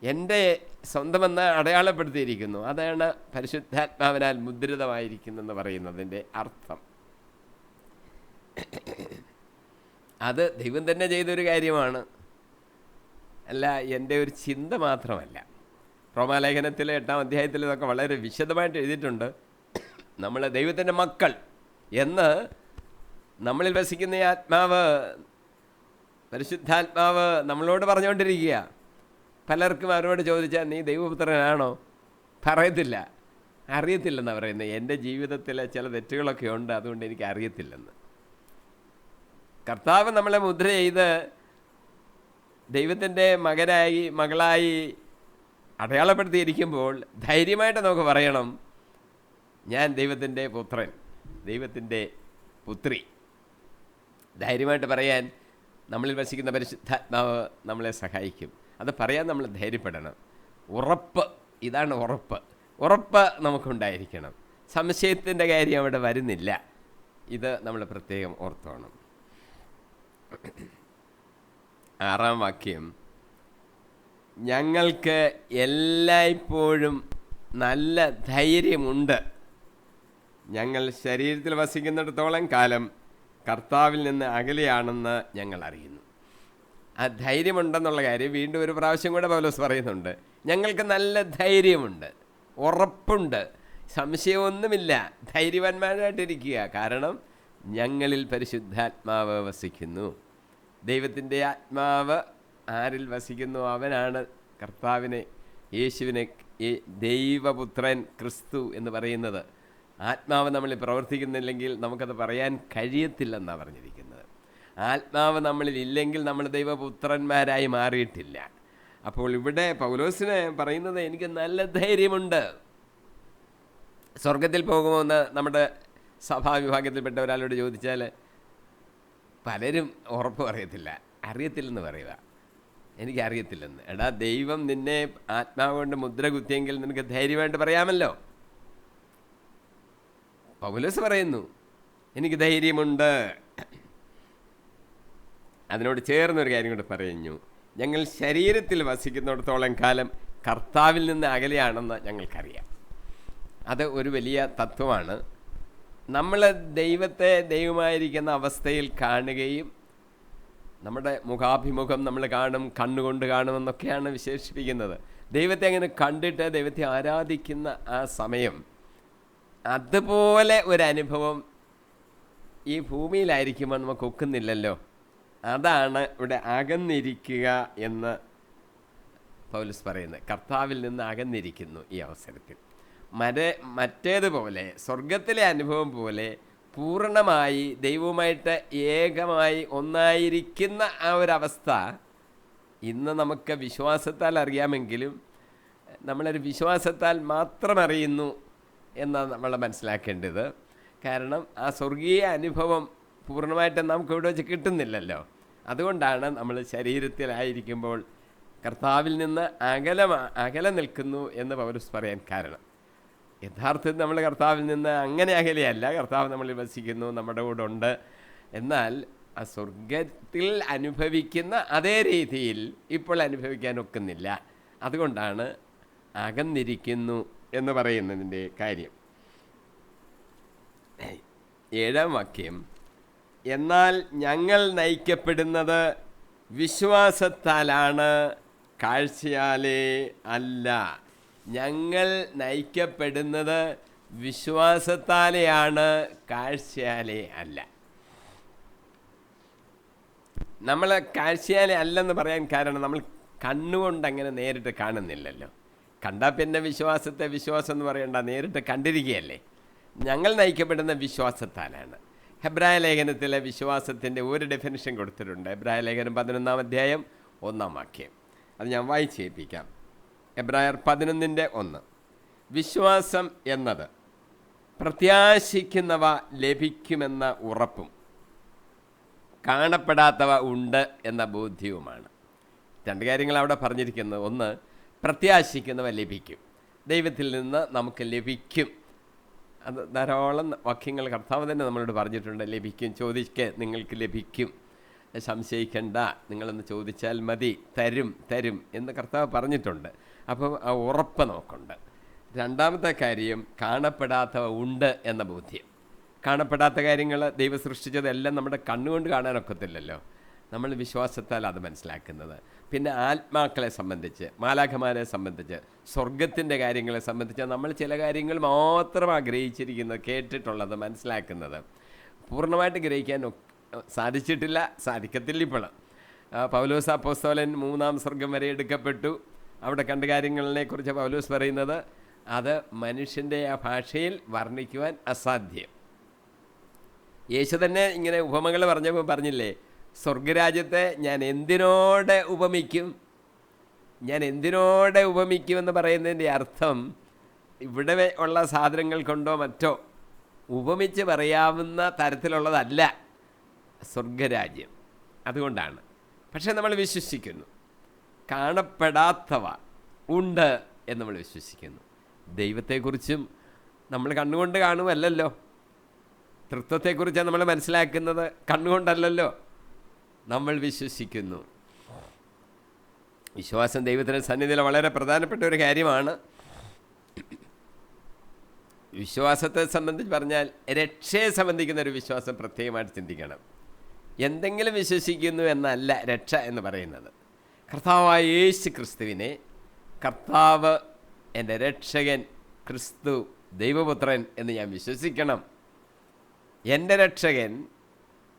എൻ്റെ സ്വന്തമെന്ന് അടയാളപ്പെടുത്തിയിരിക്കുന്നു. അതാണ് പരിശുദ്ധാത്മാവിനാൽ മുദ്രിതമായിരിക്കുന്നെന്ന് പറയുന്നതിൻ്റെ അർത്ഥം. അത് ദൈവം തന്നെ ചെയ്തൊരു കാര്യമാണ്. അല്ല, എൻ്റെ ഒരു ചിന്ത മാത്രമല്ല. റോമാലേഖനത്തിൽ 8-ാം അധ്യായത്തിൽ ഇതൊക്കെ വളരെ വിശദമായിട്ട് എഴുതിയിട്ടുണ്ട്. നമ്മൾ ദൈവത്തിൻ്റെ മക്കൾ എന്ന് നമ്മളിൽ വസിക്കുന്ന ഈ ആത്മാവ്, പരിശുദ്ധാത്മാവ് നമ്മളോട് പറഞ്ഞുകൊണ്ടിരിക്കുക. പലർക്കും അവരോട് ചോദിച്ചാൽ നീ ദൈവപുത്രനാണോ? പറയത്തില്ല, അറിയത്തില്ലെന്നാണ് പറയുന്നത്. എൻ്റെ ജീവിതത്തിലെ ചില തെറ്റുകളൊക്കെ ഉണ്ട്, അതുകൊണ്ട് എനിക്ക് അറിയത്തില്ലെന്ന്. കർത്താവ് നമ്മളെ മുദ്ര ചെയ്ത് ദൈവത്തിൻ്റെ മകനായി മകളായി അടയാളപ്പെടുത്തിയിരിക്കുമ്പോൾ ധൈര്യമായിട്ട് നമുക്ക് പറയണം, ഞാൻ ദൈവത്തിൻ്റെ പുത്രൻ, ദൈവത്തിൻ്റെ പുത്രി. ധൈര്യമായിട്ട് പറയാൻ നമ്മളിൽ വസിക്കുന്ന പരിശുദ്ധാത്മാവ് നമ്മളെ സഹായിക്കും. അത് പറയാൻ നമ്മൾ ധൈര്യപ്പെടണം. ഉറപ്പ്, ഇതാണ് ഉറപ്പ്. ഉറപ്പ് നമുക്കുണ്ടായിരിക്കണം. സംശയത്തിൻ്റെ കാര്യം അവിടെ വരുന്നില്ല. ഇത് നമ്മൾ പ്രത്യേകം ഓർത്തോണം. 6-ാം വാക്യം, ഞങ്ങൾക്ക് എല്ലായ്പ്പോഴും നല്ല ധൈര്യമുണ്ട്. ഞങ്ങൾ ശരീരത്തിൽ വസിക്കുന്നിടത്തോളം കാലം കർത്താവിൽ നിന്ന് അകലെയാണെന്ന് ഞങ്ങൾ അറിയുന്നു. ആ ധൈര്യമുണ്ടെന്നുള്ള കാര്യം വീണ്ടും ഒരു പ്രാവശ്യം കൂടെ പൗലോസ് പറയുന്നുണ്ട്. ഞങ്ങൾക്ക് നല്ല ധൈര്യമുണ്ട്, ഉറപ്പുണ്ട്, സംശയമൊന്നുമില്ല. ധൈര്യവാന്മാരായിട്ടിരിക്കുക. കാരണം ഞങ്ങളിൽ പരിശുദ്ധാത്മാവ് വസിക്കുന്നു. ദൈവത്തിൻ്റെ ആത്മാവ് ആരിൽ വസിക്കുന്നു അവനാണ് കർത്താവിനെ, യേശുവിനെ ദൈവപുത്രൻ ക്രിസ്തു എന്ന് പറയുന്നത്. ആത്മാവ് നമ്മളിൽ പ്രവർത്തിക്കുന്നില്ലെങ്കിൽ നമുക്കത് പറയാൻ കഴിയത്തില്ലെന്നാണ് പറഞ്ഞിരിക്കുന്നത്. ആത്മാവ് നമ്മളിൽ ഇല്ലെങ്കിൽ നമ്മൾ ദൈവപുത്രന്മാരായി മാറിയിട്ടില്ല. അപ്പോൾ ഇവിടെ പൗലോസിന് പറയുന്നത്, എനിക്ക് നല്ല ധൈര്യമുണ്ട്. സ്വർഗത്തിൽ പോകുമെന്ന് നമ്മുടെ സഭാവിഭാഗത്തിൽപ്പെട്ട ഒരാളോട് ചോദിച്ചാൽ പലരും ഉറപ്പ് അറിയത്തില്ലെന്ന് പറയുക. എനിക്കറിയത്തില്ലെന്ന്. എടാ, ദൈവം നിന്നെ ആത്മാവ് കൊണ്ട് മുദ്ര കുത്തിയെങ്കിൽ നിനക്ക് ധൈര്യമായിട്ട് പറയാമല്ലോ. പൗലോസ് പറയുന്നു, എനിക്ക് ധൈര്യമുണ്ട്. അതിനോട് ചേർന്നൊരു കാര്യം കൂടെ പറയുന്നു, ഞങ്ങൾ ശരീരത്തിൽ വസിക്കുന്നിടത്തോളം കാലം കർത്താവിൽ നിന്ന് അകലെയാണെന്ന് ഞങ്ങൾക്കറിയാം. അത് ഒരു വലിയ തത്വമാണ്. നമ്മൾ ദൈവത്തെ ദൈവമായിരിക്കുന്ന അവസ്ഥയിൽ കാണുകയും നമ്മുടെ മുഖാഭിമുഖം നമ്മൾ കാണും, കണ്ണുകൊണ്ട് കാണുമെന്നൊക്കെയാണ് വിശേഷിപ്പിക്കുന്നത്. ദൈവത്തെ അങ്ങനെ കണ്ടിട്ട് ദൈവത്തെ ആരാധിക്കുന്ന ആ സമയം, അതുപോലെ ഒരനുഭവം ഈ ഭൂമിയിലായിരിക്കുമ്പോൾ നമുക്ക് ഒക്കുന്നില്ലല്ലോ. അതാണ് ഇവിടെ അകന്നിരിക്കുക എന്ന് പൗലോസ് പറയുന്നത്. കർത്താവിൽ നിന്ന് അകന്നിരിക്കുന്നു ഈ അവസരത്തിൽ. മറ്റേതുപോലെ സ്വർഗത്തിലെ അനുഭവം പോലെ പൂർണ്ണമായി ദൈവവുമായിട്ട് ഏകമായി ഒന്നായിരിക്കുന്ന ആ ഒരവസ്ഥ ഇന്ന് നമുക്ക് വിശ്വാസത്താൽ അറിയാമെങ്കിലും നമ്മളൊരു വിശ്വാസത്താൽ മാത്രം അറിയുന്നു എന്നാണ് നമ്മൾ മനസ്സിലാക്കേണ്ടത്. കാരണം ആ സ്വർഗീയ അനുഭവം പൂർണ്ണമായിട്ട് നമുക്ക് ഇവിടെ വെച്ച് കിട്ടുന്നില്ലല്ലോ. അതുകൊണ്ടാണ് നമ്മൾ ശരീരത്തിലായിരിക്കുമ്പോൾ കർത്താവിൽ നിന്ന് അകലെ നിൽക്കുന്നു എന്ന് പൗലോസ് പറയാൻ കാരണം. യഥാർത്ഥത്തിൽ നമ്മൾ കർത്താവിൽ നിന്ന് അങ്ങനെ അകലെയല്ല, കർത്താവ് നമ്മളിൽ വസിക്കുന്നു, നമ്മുടെ കൂടെ ഉണ്ട്. എന്നാൽ ആ സ്വർഗത്തിൽ അനുഭവിക്കുന്ന അതേ രീതിയിൽ ഇപ്പോൾ അനുഭവിക്കാൻ ഒക്കുന്നില്ല. അതുകൊണ്ടാണ് അകന്നിരിക്കുന്നു എന്ന് പറയുന്നതിൻ്റെ കാര്യം. 7-ാം വാക്യം, എന്നാൽ ഞങ്ങൾ നയിക്കപ്പെടുന്നത് വിശ്വാസത്താലാണ്, കാഴ്ചയാലേ അല്ല. ഞങ്ങൾ നയിക്കപ്പെടുന്നത് വിശ്വാസത്താലെയാണ്, കാഴ്ചയാലേ അല്ല. നമ്മൾ കാഴ്ചയാലേ അല്ലെന്ന് പറയാൻ കാരണം നമ്മൾ കണ്ണുകൊണ്ട് അങ്ങനെ നേരിട്ട് കാണുന്നില്ലല്ലോ. കണ്ടാൽ പിന്നെ വിശ്വാസം എന്ന് പറയണ്ട, നേരിട്ട് കണ്ടിരിക്കുകയല്ലേ. ഞങ്ങൾ നയിക്കപ്പെടുന്ന വിശ്വാസത്താലാണ്. ഹെബ്രായ ലേഖനത്തിലെ വിശ്വാസത്തിൻ്റെ ഒരു ഡെഫിനിഷൻ കൊടുത്തിട്ടുണ്ട്. ഹെബ്രായ ലേഖനം 11-ാം അധ്യായം 1-ാം വാക്യം. അത് ഞാൻ വായിച്ചേൽപ്പിക്കാം. എബ്രായർ 11:1. വിശ്വാസം എന്നത് പ്രത്യാശിക്കുന്നവ ലഭിക്കുമെന്ന ഉറപ്പും കാണപ്പെടാത്തവ ഉണ്ട് എന്ന ബോധ്യവുമാണ്. രണ്ട് കാര്യങ്ങൾ അവിടെ പറഞ്ഞിരിക്കുന്നത്. ഒന്ന്, പ്രത്യാശിക്കുന്നവ ലഭിക്കും, ദൈവത്തിൽ നിന്ന് നമുക്ക് ലഭിക്കും. അത് ധാരാളം വാക്യങ്ങൾ കർത്താവ് തന്നെ നമ്മളോട് പറഞ്ഞിട്ടുണ്ട്. ലഭിക്കും, ചോദിക്കുക നിങ്ങൾക്ക് ലഭിക്കും, സംശയിക്കണ്ട, നിങ്ങളൊന്ന് ചോദിച്ചാൽ മതി, തരും എന്ന് കർത്താവ് പറഞ്ഞിട്ടുണ്ട്. അപ്പം ആ ഉറപ്പ് നോക്കുന്നുണ്ട്. രണ്ടാമത്തെ കാര്യം, കാണപ്പെടാത്തവ ഉണ്ട് എന്ന ബോധ്യം. കാണപ്പെടാത്ത കാര്യങ്ങൾ ദൈവം സൃഷ്ടിച്ചതെല്ലാം നമ്മുടെ കണ്ണുകൊണ്ട് കാണാനൊക്കത്തില്ലല്ലോ. നമ്മൾ വിശ്വാസത്താൽ അത് മനസ്സിലാക്കുന്നത്. പിന്നെ ആത്മാക്കളെ സംബന്ധിച്ച്, മാലാഖമാരെ സംബന്ധിച്ച്, സ്വർഗത്തിൻ്റെ കാര്യങ്ങളെ സംബന്ധിച്ച് നമ്മൾ ചില കാര്യങ്ങൾ മാത്രം ആഗ്രഹിച്ചിരിക്കുന്നത്, കേട്ടിട്ടുള്ളത്, മനസ്സിലാക്കുന്നത്. പൂർണ്ണമായിട്ട് ഗ്രഹിക്കാൻ സാധിച്ചിട്ടില്ല, സാധിക്കത്തില്ല. ഇപ്പോൾ പൗലോസ് അപ്പോസ്തലൻ 3-ാം സ്വർഗം വരെ എടുക്കപ്പെട്ടു. അവിടെ കണ്ട കാര്യങ്ങളെക്കുറിച്ച് പൗലോസ് പറയുന്നത് അത് മനുഷ്യൻ്റെ ആ ഭാഷയിൽ വർണ്ണിക്കുവാൻ അസാധ്യം. യേശു തന്നെ ഇങ്ങനെ ഉപമകൾ പറഞ്ഞപ്പോൾ പറഞ്ഞില്ലേ, സ്വർഗരാജ്യത്തെ ഞാൻ എന്തിനോട് ഉപമിക്കും എന്ന് പറയുന്നതിൻ്റെ അർത്ഥം ഇവിടെ ഉള്ള സാധനങ്ങൾ കൊണ്ടോ മറ്റോ ഉപമിച്ച് പറയാവുന്ന തരത്തിലുള്ളതല്ല സ്വർഗരാജ്യം. അതുകൊണ്ടാണ്. പക്ഷേ നമ്മൾ വിശ്വസിക്കുന്നു, കാണപ്പെടാത്തവ ഉണ്ട് എന്ന് നമ്മൾ വിശ്വസിക്കുന്നു. ദൈവത്തെക്കുറിച്ചും നമ്മൾ കണ്ണുകൊണ്ട് കാണുമല്ലോ, തൃത്വത്തെക്കുറിച്ചാണ് നമ്മൾ മനസ്സിലാക്കുന്നത്, കണ്ണുകൊണ്ടല്ലല്ലോ. നമ്മൾ വിശ്വസിക്കുന്നു. വിശ്വാസം ദൈവത്തിൻ്റെ സന്നിധിയിൽ വളരെ പ്രധാനപ്പെട്ട ഒരു കാര്യമാണ്. വിശ്വാസത്തെ സംബന്ധിച്ച് പറഞ്ഞാൽ രക്ഷയെ സംബന്ധിക്കുന്ന ഒരു വിശ്വാസം പ്രത്യേകമായിട്ട് ചിന്തിക്കണം. എന്തെങ്കിലും വിശ്വസിക്കുന്നു എന്നല്ല രക്ഷ എന്ന് പറയുന്നത്. കർത്താവായ യേശു ക്രിസ്തുവിനെ കർത്താവ്, എൻ്റെ രക്ഷകൻ, ക്രിസ്തു ദൈവപുത്രൻ എന്ന് ഞാൻ വിശ്വസിക്കണം. എൻ്റെ രക്ഷകൻ,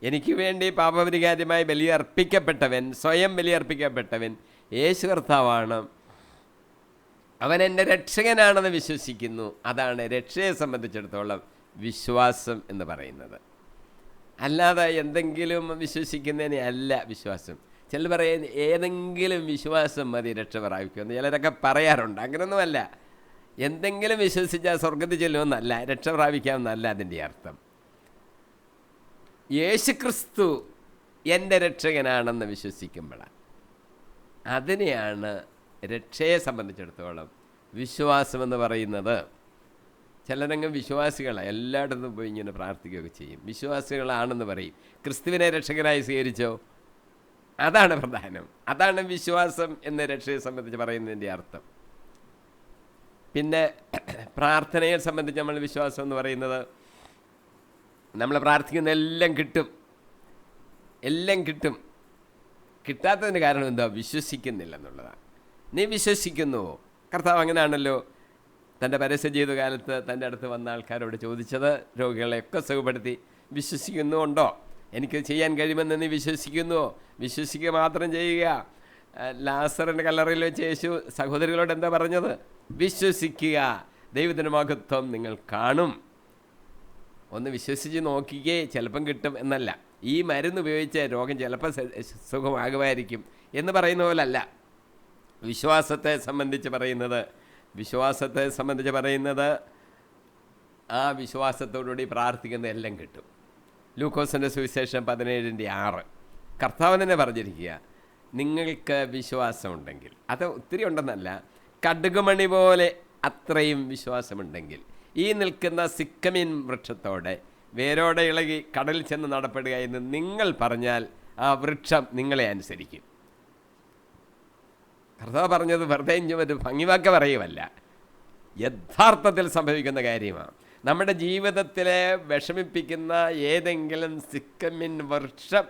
എനിക്ക് വേണ്ടി പാപപരിഹാരമായി ബലിയർപ്പിക്കപ്പെട്ടവൻ, സ്വയം ബലിയർപ്പിക്കപ്പെട്ടവൻ യേശു കർത്താവാണ്. അവൻ എൻ്റെ രക്ഷകനാണെന്ന് വിശ്വസിക്കുന്നു. അതാണ് രക്ഷയെ സംബന്ധിച്ചിടത്തോളം വിശ്വാസം എന്ന് പറയുന്നത്. അല്ലാതെ എന്തെങ്കിലും വിശ്വസിക്കുന്നതിനെ അല്ല വിശ്വാസം. ചിലർ പറയും ഏതെങ്കിലും വിശ്വാസം മതി രക്ഷ പ്രാപിക്കുമെന്ന് ചിലരൊക്കെ പറയാറുണ്ട്. അങ്ങനെയൊന്നുമല്ല. എന്തെങ്കിലും വിശ്വസിച്ചാൽ സ്വർഗത്തിൽ ചെല്ലുമെന്നല്ല, രക്ഷ പ്രാപിക്കാമെന്നല്ല അതിൻ്റെ അർത്ഥം. യേശുക്രിസ്തു എൻ്റെ രക്ഷകനാണെന്ന് വിശ്വസിക്കുമ്പോഴാണ്, അതിനെയാണ് രക്ഷയെ സംബന്ധിച്ചിടത്തോളം വിശ്വാസമെന്ന് പറയുന്നത്. ചിലരങ്ങ് വിശ്വാസികളാണ്, എല്ലായിടത്തും പോയി ഇങ്ങനെ പ്രാർത്ഥിക്കുകയൊക്കെ ചെയ്യും, വിശ്വാസികളാണെന്ന് പറയും. ക്രിസ്തുവിനെ രക്ഷകനായി സ്വീകരിച്ചോ? അതാണ് പ്രധാനം. അതാണ് വിശ്വാസം എന്ന് രക്ഷയെ സംബന്ധിച്ച് പറയുന്നതിൻ്റെ അർത്ഥം. പിന്നെ പ്രാർത്ഥനയെ സംബന്ധിച്ച് നമ്മൾ വിശ്വാസം എന്ന് പറയുന്നത്, നമ്മൾ പ്രാർത്ഥിക്കുന്ന എല്ലാം കിട്ടും, എല്ലാം കിട്ടും. കിട്ടാത്തതിൻ്റെ കാരണം എന്താ? വിശ്വസിക്കുന്നില്ല എന്നുള്ളതാണ്. നീ വിശ്വസിക്കുന്നുവോ? കർത്താവ് അങ്ങനെയാണല്ലോ തൻ്റെ പരസ്യ ജീവിതകാലത്ത് തൻ്റെ അടുത്ത് വന്ന ആൾക്കാരോട് ചോദിച്ചത്. രോഗികളെയൊക്കെ സുഖപ്പെടുത്തി. വിശ്വസിക്കുന്നുണ്ടോ? എനിക്ക് ചെയ്യാൻ കഴിയുമെന്ന് നീ വിശ്വസിക്കുന്നുവോ? വിശ്വസിക്കുക മാത്രം ചെയ്യുക. ലാസറിൻ്റെ കല്ലറയിൽ വെച്ച് യേശു സഹോദരികളോട് എന്താ പറഞ്ഞത്? വിശ്വസിക്കുക, ദൈവത്തിൻ്റെ മഹത്വം നിങ്ങൾ കാണും. ഒന്ന് വിശ്വസിച്ച് നോക്കിക്കേ, ചിലപ്പം കിട്ടും എന്നല്ല. ഈ മരുന്ന് ഉപയോഗിച്ച് രോഗം ചിലപ്പോൾ സുഖമാകുമായിരിക്കും എന്ന് പറയുന്ന പോലല്ല വിശ്വാസത്തെ സംബന്ധിച്ച് പറയുന്നത്. ആ വിശ്വാസത്തോടുകൂടി പ്രാർത്ഥിക്കുന്ന എല്ലാം കിട്ടും. ലൂക്കോസിൻ്റെ സുവിശേഷം 17:6 കർത്താവ് തന്നെ പറഞ്ഞിരിക്കുക, നിങ്ങൾക്ക് വിശ്വാസമുണ്ടെങ്കിൽ, അത് ഒത്തിരി ഉണ്ടെന്നല്ല, കടുകുമണി പോലെ അത്രയും വിശ്വാസമുണ്ടെങ്കിൽ ഈ നിൽക്കുന്ന സിക്കമിൻ വൃക്ഷത്തോടെ വേരോടെ ഇളകി കടലിൽ ചെന്ന് നടപ്പെടുക എന്ന് നിങ്ങൾ പറഞ്ഞാൽ ആ വൃക്ഷം നിങ്ങളെ അനുസരിക്കും. കർത്താവ് പറഞ്ഞത് വെറുതെ ഒരു ഭംഗിവാക്ക പറയുമല്ല, യഥാർത്ഥത്തിൽ സംഭവിക്കുന്ന കാര്യമാണ്. നമ്മുടെ ജീവിതത്തിലെ വിഷമിപ്പിക്കുന്ന ഏതെങ്കിലും സിക്കമിൻ വൃക്ഷം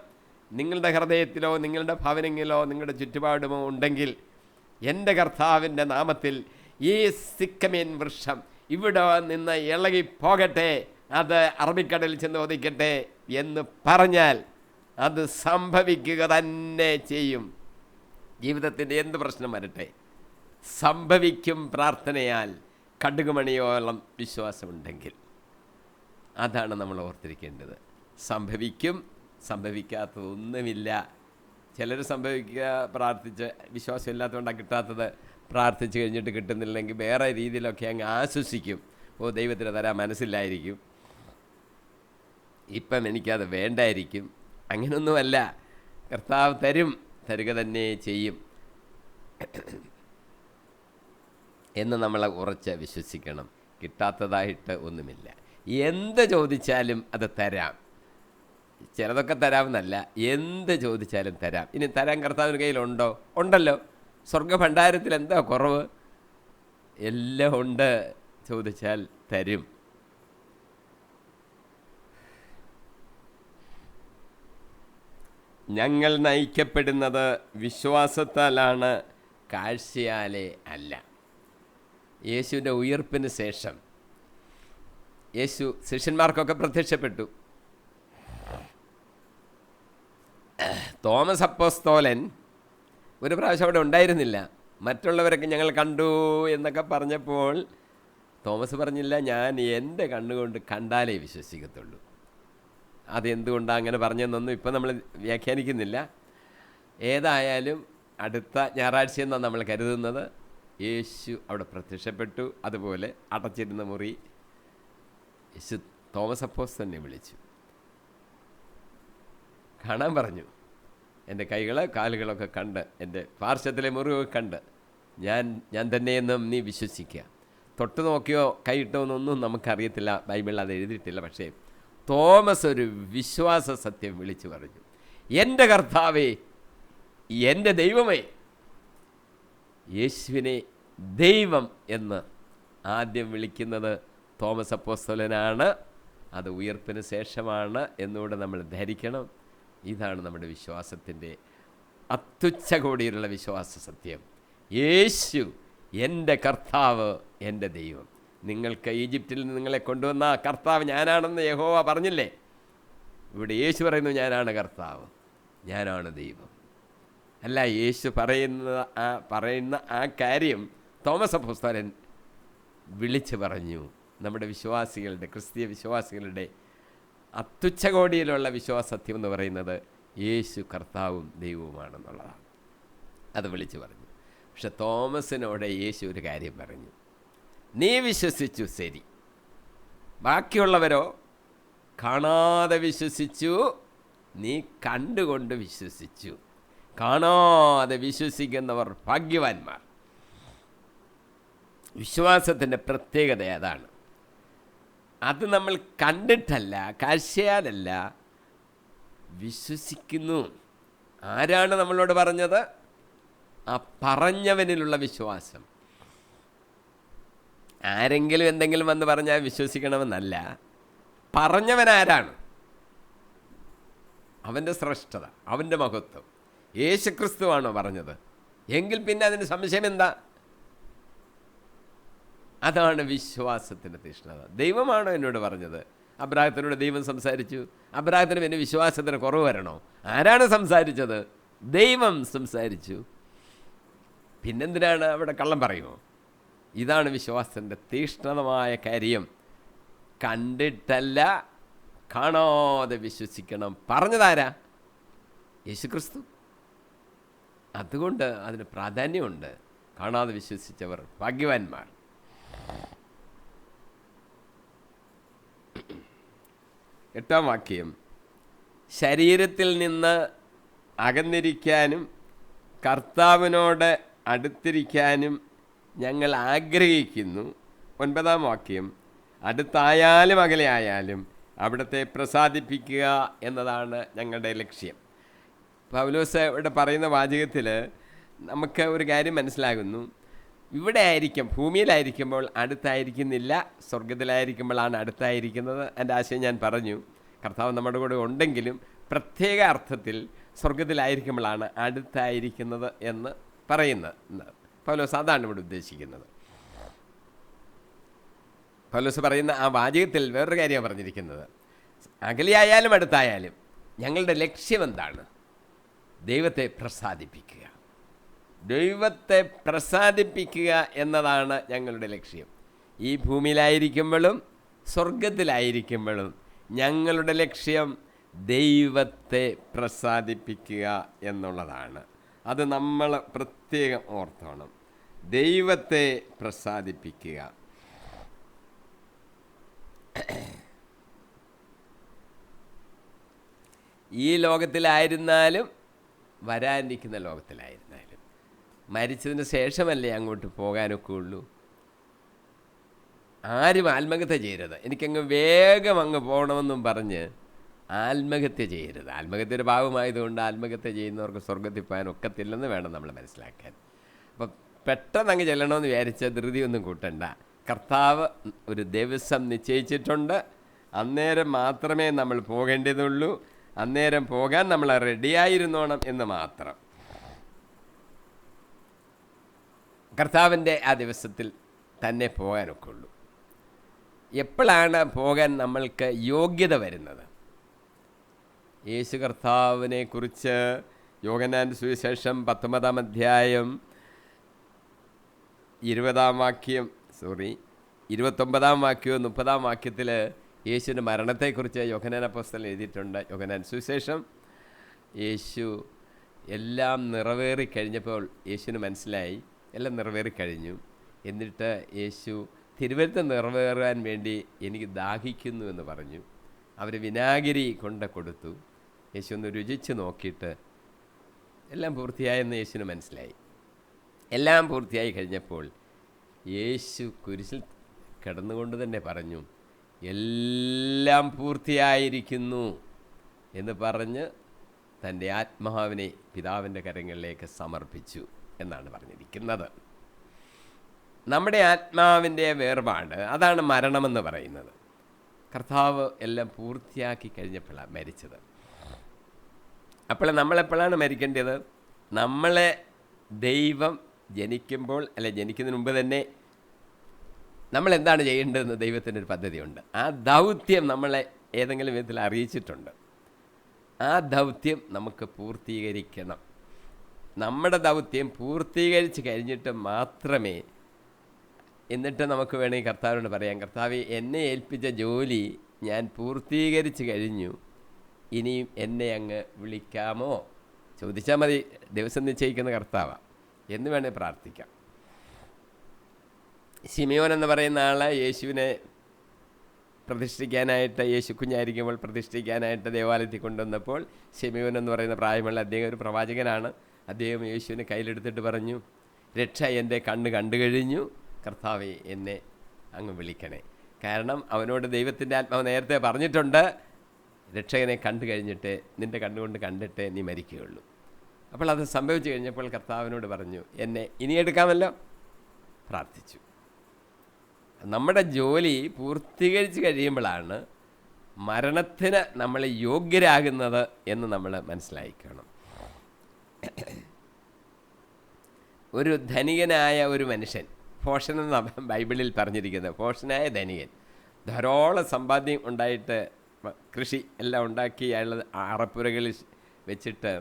നിങ്ങളുടെ ഹൃദയത്തിലോ നിങ്ങളുടെ ഭവനങ്ങളിലോ നിങ്ങളുടെ ചുറ്റുപാടുമോ ഉണ്ടെങ്കിൽ, എൻ്റെ കർത്താവിൻ്റെ നാമത്തിൽ ഈ സിക്കമിൻ വൃക്ഷം ഇവിടെ നിന്ന് ഇളകി പോകട്ടെ, അത് അറബിക്കടലിൽ ചെന്ന് ഒതുക്കട്ടെ എന്ന് പറഞ്ഞാൽ അത് സംഭവിക്കുക തന്നെ ചെയ്യും. ജീവിതത്തിൻ്റെ എന്ത് പ്രശ്നം വരട്ടെ സംഭവിക്കും. പ്രാർത്ഥനയാൽ കടുകുമണിയോളം വിശ്വാസമുണ്ടെങ്കിൽ. അതാണ് നമ്മൾ ഓർത്തിരിക്കേണ്ടത്. സംഭവിക്കും, സംഭവിക്കാത്തതൊന്നുമില്ല. ചിലർ പ്രാർത്ഥിച്ച് വിശ്വാസമില്ലാത്തതുകൊണ്ടാണ് കിട്ടാത്തത്. പ്രാർത്ഥിച്ച് കഴിഞ്ഞിട്ട് കിട്ടുന്നില്ലെങ്കിൽ വേറെ രീതിയിലൊക്കെ അങ്ങ് ആശ്വസിക്കും. ഓ, ദൈവത്തിന് തരാൻ മനസ്സിലായിരിക്കും, ഇപ്പം എനിക്കത് വേണ്ടായിരിക്കും. അങ്ങനെയൊന്നുമല്ല, കർത്താവ് തരുക തന്നെ ചെയ്യും എന്ന് നമ്മൾ ഉറച്ച് വിശ്വസിക്കണം. കിട്ടാത്തതായിട്ട് ഒന്നുമില്ല. എന്ത് ചോദിച്ചാലും അത് തരാം. ചിലതൊക്കെ തരാമെന്നല്ല, എന്ത് ചോദിച്ചാലും തരാം. ഇനി തരാൻ കർത്താവിൻ്റെ കയ്യിലുണ്ടോ? ഉണ്ടല്ലോ. സ്വർഗഭണ്ഡാരത്തിൽ എന്താ കുറവ്? എല്ലാം ഉണ്ട്. ചോദിച്ചാൽ തരും. ഞങ്ങൾ നയിക്കപ്പെടുന്നത് വിശ്വാസത്താലാണ്, കാഴ്ചയാലേ അല്ല. യേശുവിൻ്റെ ഉയർപ്പിന് ശേഷം യേശു ശിഷ്യന്മാർക്കൊക്കെ പ്രത്യക്ഷപ്പെട്ടു. തോമസ് അപ്പോസ്തലൻ ഒരു പ്രാവശ്യം അവിടെ ഉണ്ടായിരുന്നില്ല. മറ്റുള്ളവരൊക്കെ ഞങ്ങൾ കണ്ടു എന്നൊക്കെ പറഞ്ഞപ്പോൾ തോമസ് പറഞ്ഞില്ല, ഞാൻ എൻ്റെ കണ്ണുകൊണ്ട് കണ്ടാലേ വിശ്വസിക്കത്തുള്ളൂ. അതെന്തുകൊണ്ടാണ് അങ്ങനെ പറഞ്ഞതെന്നൊന്നും ഇപ്പം നമ്മൾ വ്യാഖ്യാനിക്കുന്നില്ല. ഏതായാലും അടുത്ത ഞായറാഴ്ച എന്നാണ് നമ്മൾ കരുതുന്നത്. യേശു അവിടെ പ്രത്യക്ഷപ്പെട്ടു. അതുപോലെ അടച്ചിരുന്ന മുറി യേശു തോമസ് അപ്പോസ്തലനെ വിളിച്ചു, കാണാൻ പറഞ്ഞു. എൻ്റെ കൈകൾ കാലുകളൊക്കെ കണ്ട്, എൻ്റെ പാർശ്വത്തിലെ മുറിവൊക്കെ കണ്ട് ഞാൻ തന്നെയെന്നും നീ വിശ്വസിക്കുക. തൊട്ട് നോക്കിയോ കൈയിട്ടോ എന്നൊന്നും നമുക്കറിയത്തില്ല, ബൈബിളിൽ അത് എഴുതിയിട്ടില്ല. പക്ഷേ തോമസ് ഒരു വിശ്വാസ സത്യം വിളിച്ചു പറഞ്ഞു, എൻ്റെ കർത്താവേ, എൻ്റെ ദൈവമേ. യേശുവിനെ ദൈവം എന്ന് ആദ്യം വിളിക്കുന്നത് തോമസ് അപ്പോസ്തലനാണ്. അത് ഉയർപ്പിന് ശേഷമാണ് എന്നുകൂടെ നമ്മൾ ധരിക്കണം. ഇതാണ് നമ്മുടെ വിശ്വാസത്തിൻ്റെ അത്യുച്ചകോടിയിലുള്ള വിശ്വാസ സത്യം. യേശു എൻ്റെ കർത്താവ്, എൻ്റെ ദൈവം. നിങ്ങൾക്ക് ഈജിപ്തിൽ നിന്ന് നിങ്ങളെ കൊണ്ടുവന്ന കർത്താവ് ഞാനാണെന്ന് യഹോവ പറഞ്ഞില്ലേ? ഇവിടെ യേശു പറയുന്നു, ഞാനാണ് കർത്താവ്, ഞാനാണ് ദൈവം. അല്ല, യേശു പറയുന്ന ആ കാര്യം തോമസ് അപ്പോസ്തലൻ വിളിച്ചു പറഞ്ഞു. നമ്മുടെ വിശ്വാസികളുടെ, ക്രിസ്തീയ വിശ്വാസികളുടെ അത്യുച്ചകോടിയിലുള്ള വിശ്വാസത്യം എന്ന് പറയുന്നത് യേശു കർത്താവും ദൈവവുമാണെന്നുള്ളതാണ്. അത് വിളിച്ചു പറഞ്ഞു. പക്ഷെ തോമസിനോട് യേശു ഒരു കാര്യം പറഞ്ഞു, നീ വിശ്വസിച്ചു ശരി, ബാക്കിയുള്ളവരോ കാണാതെ വിശ്വസിച്ചു, നീ കണ്ടുകൊണ്ട് വിശ്വസിച്ചു. കാണാതെ വിശ്വസിക്കുന്നവർ ഭാഗ്യവാന്മാർ. വിശ്വാസത്തിൻ്റെ പ്രത്യേകത അതാണ്. അത് നമ്മൾ കണ്ടിട്ടല്ല, കാഴ്ചയാലല്ല, വിശ്വസിക്കുന്നു. ആരാണ് നമ്മളോട് പറഞ്ഞത്? ആ പറഞ്ഞവനിലുള്ള വിശ്വാസം. ആരെങ്കിലും എന്തെങ്കിലും വന്ന് പറഞ്ഞാൽ വിശ്വസിക്കണമെന്നല്ല, പറഞ്ഞവനാരാണ്, അവൻ്റെ ശ്രേഷ്ഠത, അവൻ്റെ മഹത്വം. യേശുക്രിസ്തുവാണോ പറഞ്ഞത്? എങ്കിൽ പിന്നെ അതിന് സംശയം എന്താ? അതാണ് വിശ്വാസത്തിൻ്റെ തീഷ്ണത. ദൈവമാണോ എന്നോട് പറഞ്ഞത്? അബ്രാഹത്തിനോട് ദൈവം സംസാരിച്ചു. അബ്രാഹത്തിന് പിന്നെ വിശ്വാസത്തിന് കുറവ് വരണോ? ആരാണ് സംസാരിച്ചത്? ദൈവം സംസാരിച്ചു. പിന്നെന്തിനാണ് അവിടെ കള്ളം പറയുമോ? ഇതാണ് വിശ്വാസത്തിൻ്റെ തീഷ്ണതമായ കാര്യം. കണ്ടിട്ടല്ല, കാണാതെ വിശ്വസിക്കണം. പറഞ്ഞതാരാ? യേശുക്രിസ്തു. അതുകൊണ്ട് അതിന് പ്രാധാന്യമുണ്ട്. കാണാതെ വിശ്വസിച്ചവർ ഭാഗ്യവാന്മാർ. എട്ടാം വാക്യം, ശരീരത്തിൽ നിന്ന് അകന്നിരിക്കാനും കർത്താവിനോട് അടുത്തിരിക്കാനും ഞങ്ങൾ ആഗ്രഹിക്കുന്നു. ഒൻപതാം വാക്യം, അടുത്തായാലും അകലെ ആയാലും അവിടുത്തെ പ്രസാദിപ്പിക്കുക എന്നതാണ് ഞങ്ങളുടെ ലക്ഷ്യം. പൗലോസ് ഇവിടെ പറയുന്ന വാചകത്തിൽ നമുക്ക് ഒരു കാര്യം മനസ്സിലാകുന്നു. ഇവിടെ ആയിരിക്കും, ഭൂമിയിലായിരിക്കുമ്പോൾ അടുത്തായിരിക്കുന്നില്ല, സ്വർഗത്തിലായിരിക്കുമ്പോഴാണ് അടുത്തായിരിക്കുന്നത്. എൻ്റെ ആശയം ഞാൻ പറഞ്ഞു. കർത്താവ് നമ്മുടെ കൂടെ ഉണ്ടെങ്കിലും പ്രത്യേക അർത്ഥത്തിൽ സ്വർഗത്തിലായിരിക്കുമ്പോഴാണ് അടുത്തായിരിക്കുന്നത് എന്ന് പറയുന്നത്. പൗലോസ് അതാണ് ഇവിടെ ഉദ്ദേശിക്കുന്നത്. പൗലോസ് പറയുന്ന ആ വാചകത്തിൽ വേറൊരു കാര്യമാണ് പറഞ്ഞിരിക്കുന്നത്. അകലെയായാലും അടുത്തായാലും ഞങ്ങളുടെ ലക്ഷ്യം എന്താണ്? ദൈവത്തെ പ്രസാദിപ്പിക്കുക. ദൈവത്തെ പ്രസാദിപ്പിക്കുക എന്നതാണ് ഞങ്ങളുടെ ലക്ഷ്യം. ഈ ഭൂമിയിലായിരിക്കുമ്പോഴും സ്വർഗത്തിലായിരിക്കുമ്പോഴും ഞങ്ങളുടെ ലക്ഷ്യം ദൈവത്തെ പ്രസാദിപ്പിക്കുക എന്നുള്ളതാണ്. അത് നമ്മൾ പ്രത്യേകം ഓർത്തോണം. ദൈവത്തെ പ്രസാദിപ്പിക്കുക. ഈ ലോകത്തിലായിരുന്നാലും വരാനിരിക്കുന്ന ലോകത്തിലായിരുന്നാലും മരിച്ചതിന് ശേഷമല്ലേ അങ്ങോട്ട് പോകാനൊക്കെ ഉള്ളൂ. ആരും ആത്മഹത്യ ചെയ്യരുത്. എനിക്കങ്ങ് വേഗം അങ്ങ് പോകണമെന്നും പറഞ്ഞ് ആത്മഹത്യ ചെയ്യരുത്. ആത്മഹത്യയുടെ ഭാഗമായതുകൊണ്ട് ആത്മഹത്യ ചെയ്യുന്നവർക്ക് സ്വർഗത്തിൽ പോകാൻ ഒക്കത്തില്ലെന്ന് വേണം നമ്മൾ മനസ്സിലാക്കാൻ. അപ്പം പെട്ടെന്ന് അങ്ങ് ചെല്ലണമെന്ന് വിചാരിച്ച ധൃതിയൊന്നും കൂട്ടണ്ട. കർത്താവ് ഒരു ദിവസം നിശ്ചയിച്ചിട്ടുണ്ട്. അന്നേരം മാത്രമേ നമ്മൾ പോകേണ്ടതുള്ളൂ. അന്നേരം പോകാൻ നമ്മൾ റെഡിയായിരുന്നോണം എന്ന് മാത്രം. കർത്താവിൻ്റെ ആ ദിവസത്തിൽ തന്നെ പോകാനൊക്കെ ഉള്ളൂ. എപ്പോഴാണ് പോകാൻ നമ്മൾക്ക് യോഗ്യത വരുന്നത്? യേശു കർത്താവിനെ കുറിച്ച് യോഹന്നാൻ്റെ സുവിശേഷം 19-ാം അധ്യായം 29-ാം വാക്യവും 30-ാം വാക്യത്തിൽ യേശുവിൻ്റെ മരണത്തെക്കുറിച്ച് യോഹന്നാൻ അപ്പോസ്തലൻ എഴുതിയിട്ടുണ്ട്. യോഹന്നാൻ സുവിശേഷം. യേശു എല്ലാം നിറവേറിക്കഴിഞ്ഞപ്പോൾ യേശുവിന് മനസ്സിലായി എല്ലാം നിറവേറിക്കഴിഞ്ഞു. എന്നിട്ട് യേശു തിരുവഴുത്ത് നിറവേറാൻ വേണ്ടി എനിക്ക് ദാഹിക്കുന്നു എന്ന് പറഞ്ഞു. അവർ വിനാഗിരി കൊണ്ട് കൊടുത്തു. യേശു ഒന്ന് രുചിച്ച് നോക്കിയിട്ട് എല്ലാം പൂർത്തിയായെന്ന് യേശുവിന് മനസ്സിലായി. എല്ലാം പൂർത്തിയായി കഴിഞ്ഞപ്പോൾ യേശു കുരിശിൽ കിടന്നുകൊണ്ട് തന്നെ പറഞ്ഞു, എല്ലാം പൂർത്തിയായിരിക്കുന്നു എന്ന് പറഞ്ഞ് തൻ്റെ ആത്മാവിനെ പിതാവിൻ്റെ കരങ്ങളിലേക്ക് സമർപ്പിച്ചു എന്നാണ് പറഞ്ഞിരിക്കുന്നത്. നമ്മുടെ ആത്മാവിൻ്റെ വേർപാട്, അതാണ് മരണമെന്ന് പറയുന്നത്. കർത്താവ് എല്ലാം പൂർത്തിയാക്കി കഴിഞ്ഞപ്പോഴാണ് മരിച്ചത്. അപ്പോൾ നമ്മളെപ്പോഴാണ് മരിക്കേണ്ടത്? നമ്മളെ ദൈവം ജനിക്കുമ്പോൾ, അല്ലെ ജനിക്കുന്നതിന് മുമ്പ് തന്നെ നമ്മളെന്താണ് ചെയ്യേണ്ടതെന്ന് ദൈവത്തിൻ്റെ ഒരു പദ്ധതിയുണ്ട്. ആ ദൗത്യം നമ്മളെ ഏതെങ്കിലും വിധത്തിൽ അറിയിച്ചിട്ടുണ്ട്. ആ ദൗത്യം നമുക്ക് പൂർത്തീകരിക്കണം. നമ്മുടെ ദൗത്യം പൂർത്തീകരിച്ച് കഴിഞ്ഞിട്ട് മാത്രമേ, എന്നിട്ട് നമുക്ക് വേണമെങ്കിൽ കർത്താവിനോട് പറയാം, കർത്താവേ, എന്നെ ഏൽപ്പിച്ച ജോലി ഞാൻ പൂർത്തീകരിച്ച് കഴിഞ്ഞു, ഇനിയും എന്നെ അങ്ങ് വിളിക്കാമോ? ചോദിച്ചാൽ മതി. ദിവസം നിശ്ചയിക്കുന്ന കർത്താവാണ് എന്ന് വേണേൽ പ്രാർത്ഥിക്കാം. ശിമിയോൻ എന്ന് പറയുന്ന ആളെ യേശുവിനെ പ്രതിഷ്ഠിക്കാനായിട്ട്, യേശു കുഞ്ഞായിരിക്കുമ്പോൾ പ്രതിഷ്ഠിക്കാനായിട്ട് ദേവാലയത്തിൽ കൊണ്ടുവന്നപ്പോൾ ശിമിയോൻ എന്ന് പറയുന്ന പ്രായമുള്ള അദ്ദേഹം ഒരു പ്രവാചകനാണ്. അദ്ദേഹം യേശുവിനെ കയ്യിലെടുത്തിട്ട് പറഞ്ഞു, രക്ഷ എൻ്റെ കണ്ണ് കണ്ടു കഴിഞ്ഞു, കർത്താവേ എന്നെ അങ്ങ് വിളിക്കണേ. കാരണം അവനോട് ദൈവത്തിൻ്റെ ആത്മാവ് നേരത്തെ പറഞ്ഞിട്ടുണ്ട്, രക്ഷകനെ കണ്ടു കഴിഞ്ഞിട്ട്, നിൻ്റെ കണ്ണുകൊണ്ട് കണ്ടിട്ട് നീ മരിക്കുകയുള്ളൂ. അപ്പോൾ അത് സംഭവിച്ചു കഴിഞ്ഞപ്പോൾ കർത്താവിനോട് പറഞ്ഞു, എന്നെ ഇനി എടുക്കാമല്ലോ. പ്രാർത്ഥിച്ചു. നമ്മുടെ ജോലി പൂർത്തീകരിച്ച് കഴിയുമ്പോഴാണ് മരണത്തിന് നമ്മൾ യോഗ്യരാകുന്നത് എന്ന് നമ്മൾ മനസ്സിലാക്കണം. ഒരു ധനികനായ ഒരു മനുഷ്യൻ, ഭോഷൻ എന്ന ബൈബിളിൽ പറഞ്ഞിരിക്കുന്നത്, ഭോഷനായ ധനികൻ, ധാരാളം സമ്പാദ്യം ഉണ്ടായിട്ട് കൃഷി എല്ലാം ഉണ്ടാക്കി അയാൾ അറപ്പുരകളിൽ വെച്ചിട്ട്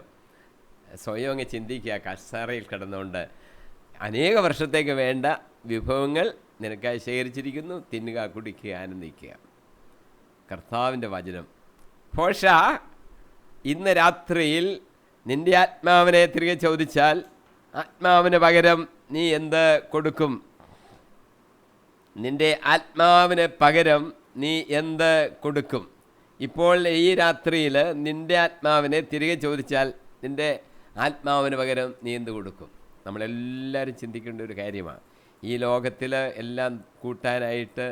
സ്വയം അങ്ങ് ചിന്തിക്കുക, കസേരയിൽ കിടന്നുകൊണ്ട് അനേക വർഷത്തേക്ക് വേണ്ട വിഭവങ്ങൾ നിനക്കായി ശേഖരിച്ചിരിക്കുന്നു, തിന്നുക, കുടിക്കുക, ആനന്ദിക്കുക. കർത്താവിൻ്റെ വചനം, ഭോഷ, ഇന്ന് രാത്രിയിൽ നിൻ്റെ ആത്മാവിനെ തിരികെ ചോദിച്ചാൽ ആത്മാവിന് പകരം നീ എന്ത് കൊടുക്കും? നിൻ്റെ ആത്മാവിന് പകരം നീ എന്ത് കൊടുക്കും? ഇപ്പോൾ ഈ രാത്രിയിൽ നിൻ്റെ ആത്മാവിനെ തിരികെ ചോദിച്ചാൽ നിൻ്റെ ആത്മാവിന് പകരം നീ എന്ത് കൊടുക്കും? നമ്മളെല്ലാവരും ചിന്തിക്കേണ്ട ഒരു കാര്യമാണ്. ഈ ലോകത്തിൽ എല്ലാം കൂട്ടാനായിട്ട്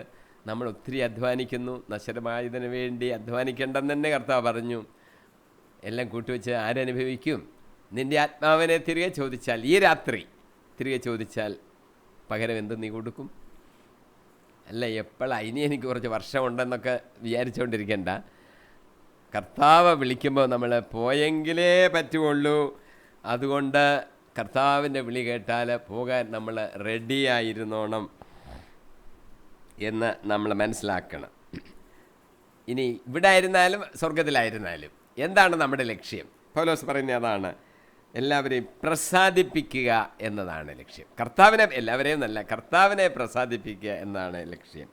നമ്മൾ ഒത്തിരി അധ്വാനിക്കുന്നു. നശ്വരമായതിനു വേണ്ടി അധ്വാനിക്കേണ്ടെന്ന് തന്നെ കർത്താവ് പറഞ്ഞു. എല്ലാം കൂട്ടിവെച്ച് ആരനുഭവിക്കും? നിൻ്റെ ആത്മാവിനെ തിരികെ ചോദിച്ചാൽ, ഈ രാത്രി തിരികെ ചോദിച്ചാൽ പകരം എന്ത് നീ കൊടുക്കും? അല്ല, എപ്പോഴാണ്, ഇനി എനിക്ക് കുറച്ച് വർഷമുണ്ടെന്നൊക്കെ വിചാരിച്ചുകൊണ്ടിരിക്കേണ്ട. കർത്താവ് വിളിക്കുമ്പോൾ നമ്മൾ പോയെങ്കിലേ പറ്റുള്ളൂ. അതുകൊണ്ട് കർത്താവിൻ്റെ വിളി കേട്ടാൽ പോകാൻ നമ്മൾ റെഡിയായിരുന്നോണം എന്ന് നമ്മൾ മനസ്സിലാക്കണം. ഇനി ഇവിടെ ആയിരുന്നാലും സ്വർഗത്തിലായിരുന്നാലും എന്താണ് നമ്മുടെ ലക്ഷ്യം? പൗലോസ് പറയുന്നത് അതാണ്, എല്ലാവരെയും പ്രസാദിപ്പിക്കുക എന്നതാണ് ലക്ഷ്യം. കർത്താവിനെ, എല്ലാവരെയും നല്ല, കർത്താവിനെ പ്രസാദിപ്പിക്കുക എന്നതാണ് ലക്ഷ്യം.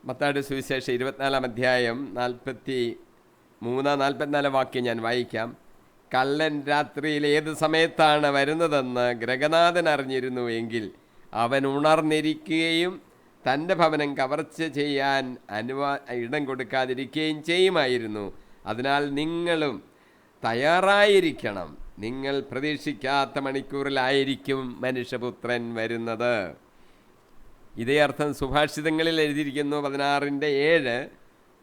മത്തായിയുടെ സുവിശേഷം 24-ാം അധ്യായം 43-44 വാക്യം ഞാൻ വായിക്കാം. കള്ളൻ രാത്രിയിൽ ഏത് സമയത്താണ് വരുന്നതെന്ന് ഗൃഹനാഥൻ അറിഞ്ഞിരുന്നു എങ്കിൽ അവൻ ഉണർന്നിരിക്കുകയും തൻ്റെ ഭവനം കവർച്ച ചെയ്യാൻ ഇടം കൊടുക്കാതിരിക്കുകയും ചെയ്യുമായിരുന്നു. അതിനാൽ നിങ്ങളും തയ്യാറായിരിക്കണം. നിങ്ങൾ പ്രതീക്ഷിക്കാത്ത മണിക്കൂറിലായിരിക്കും മനുഷ്യപുത്രൻ വരുന്നത്. ഇതേ അർത്ഥം സുഭാഷിതങ്ങളിൽ എഴുതിയിരിക്കുന്നു 16:7.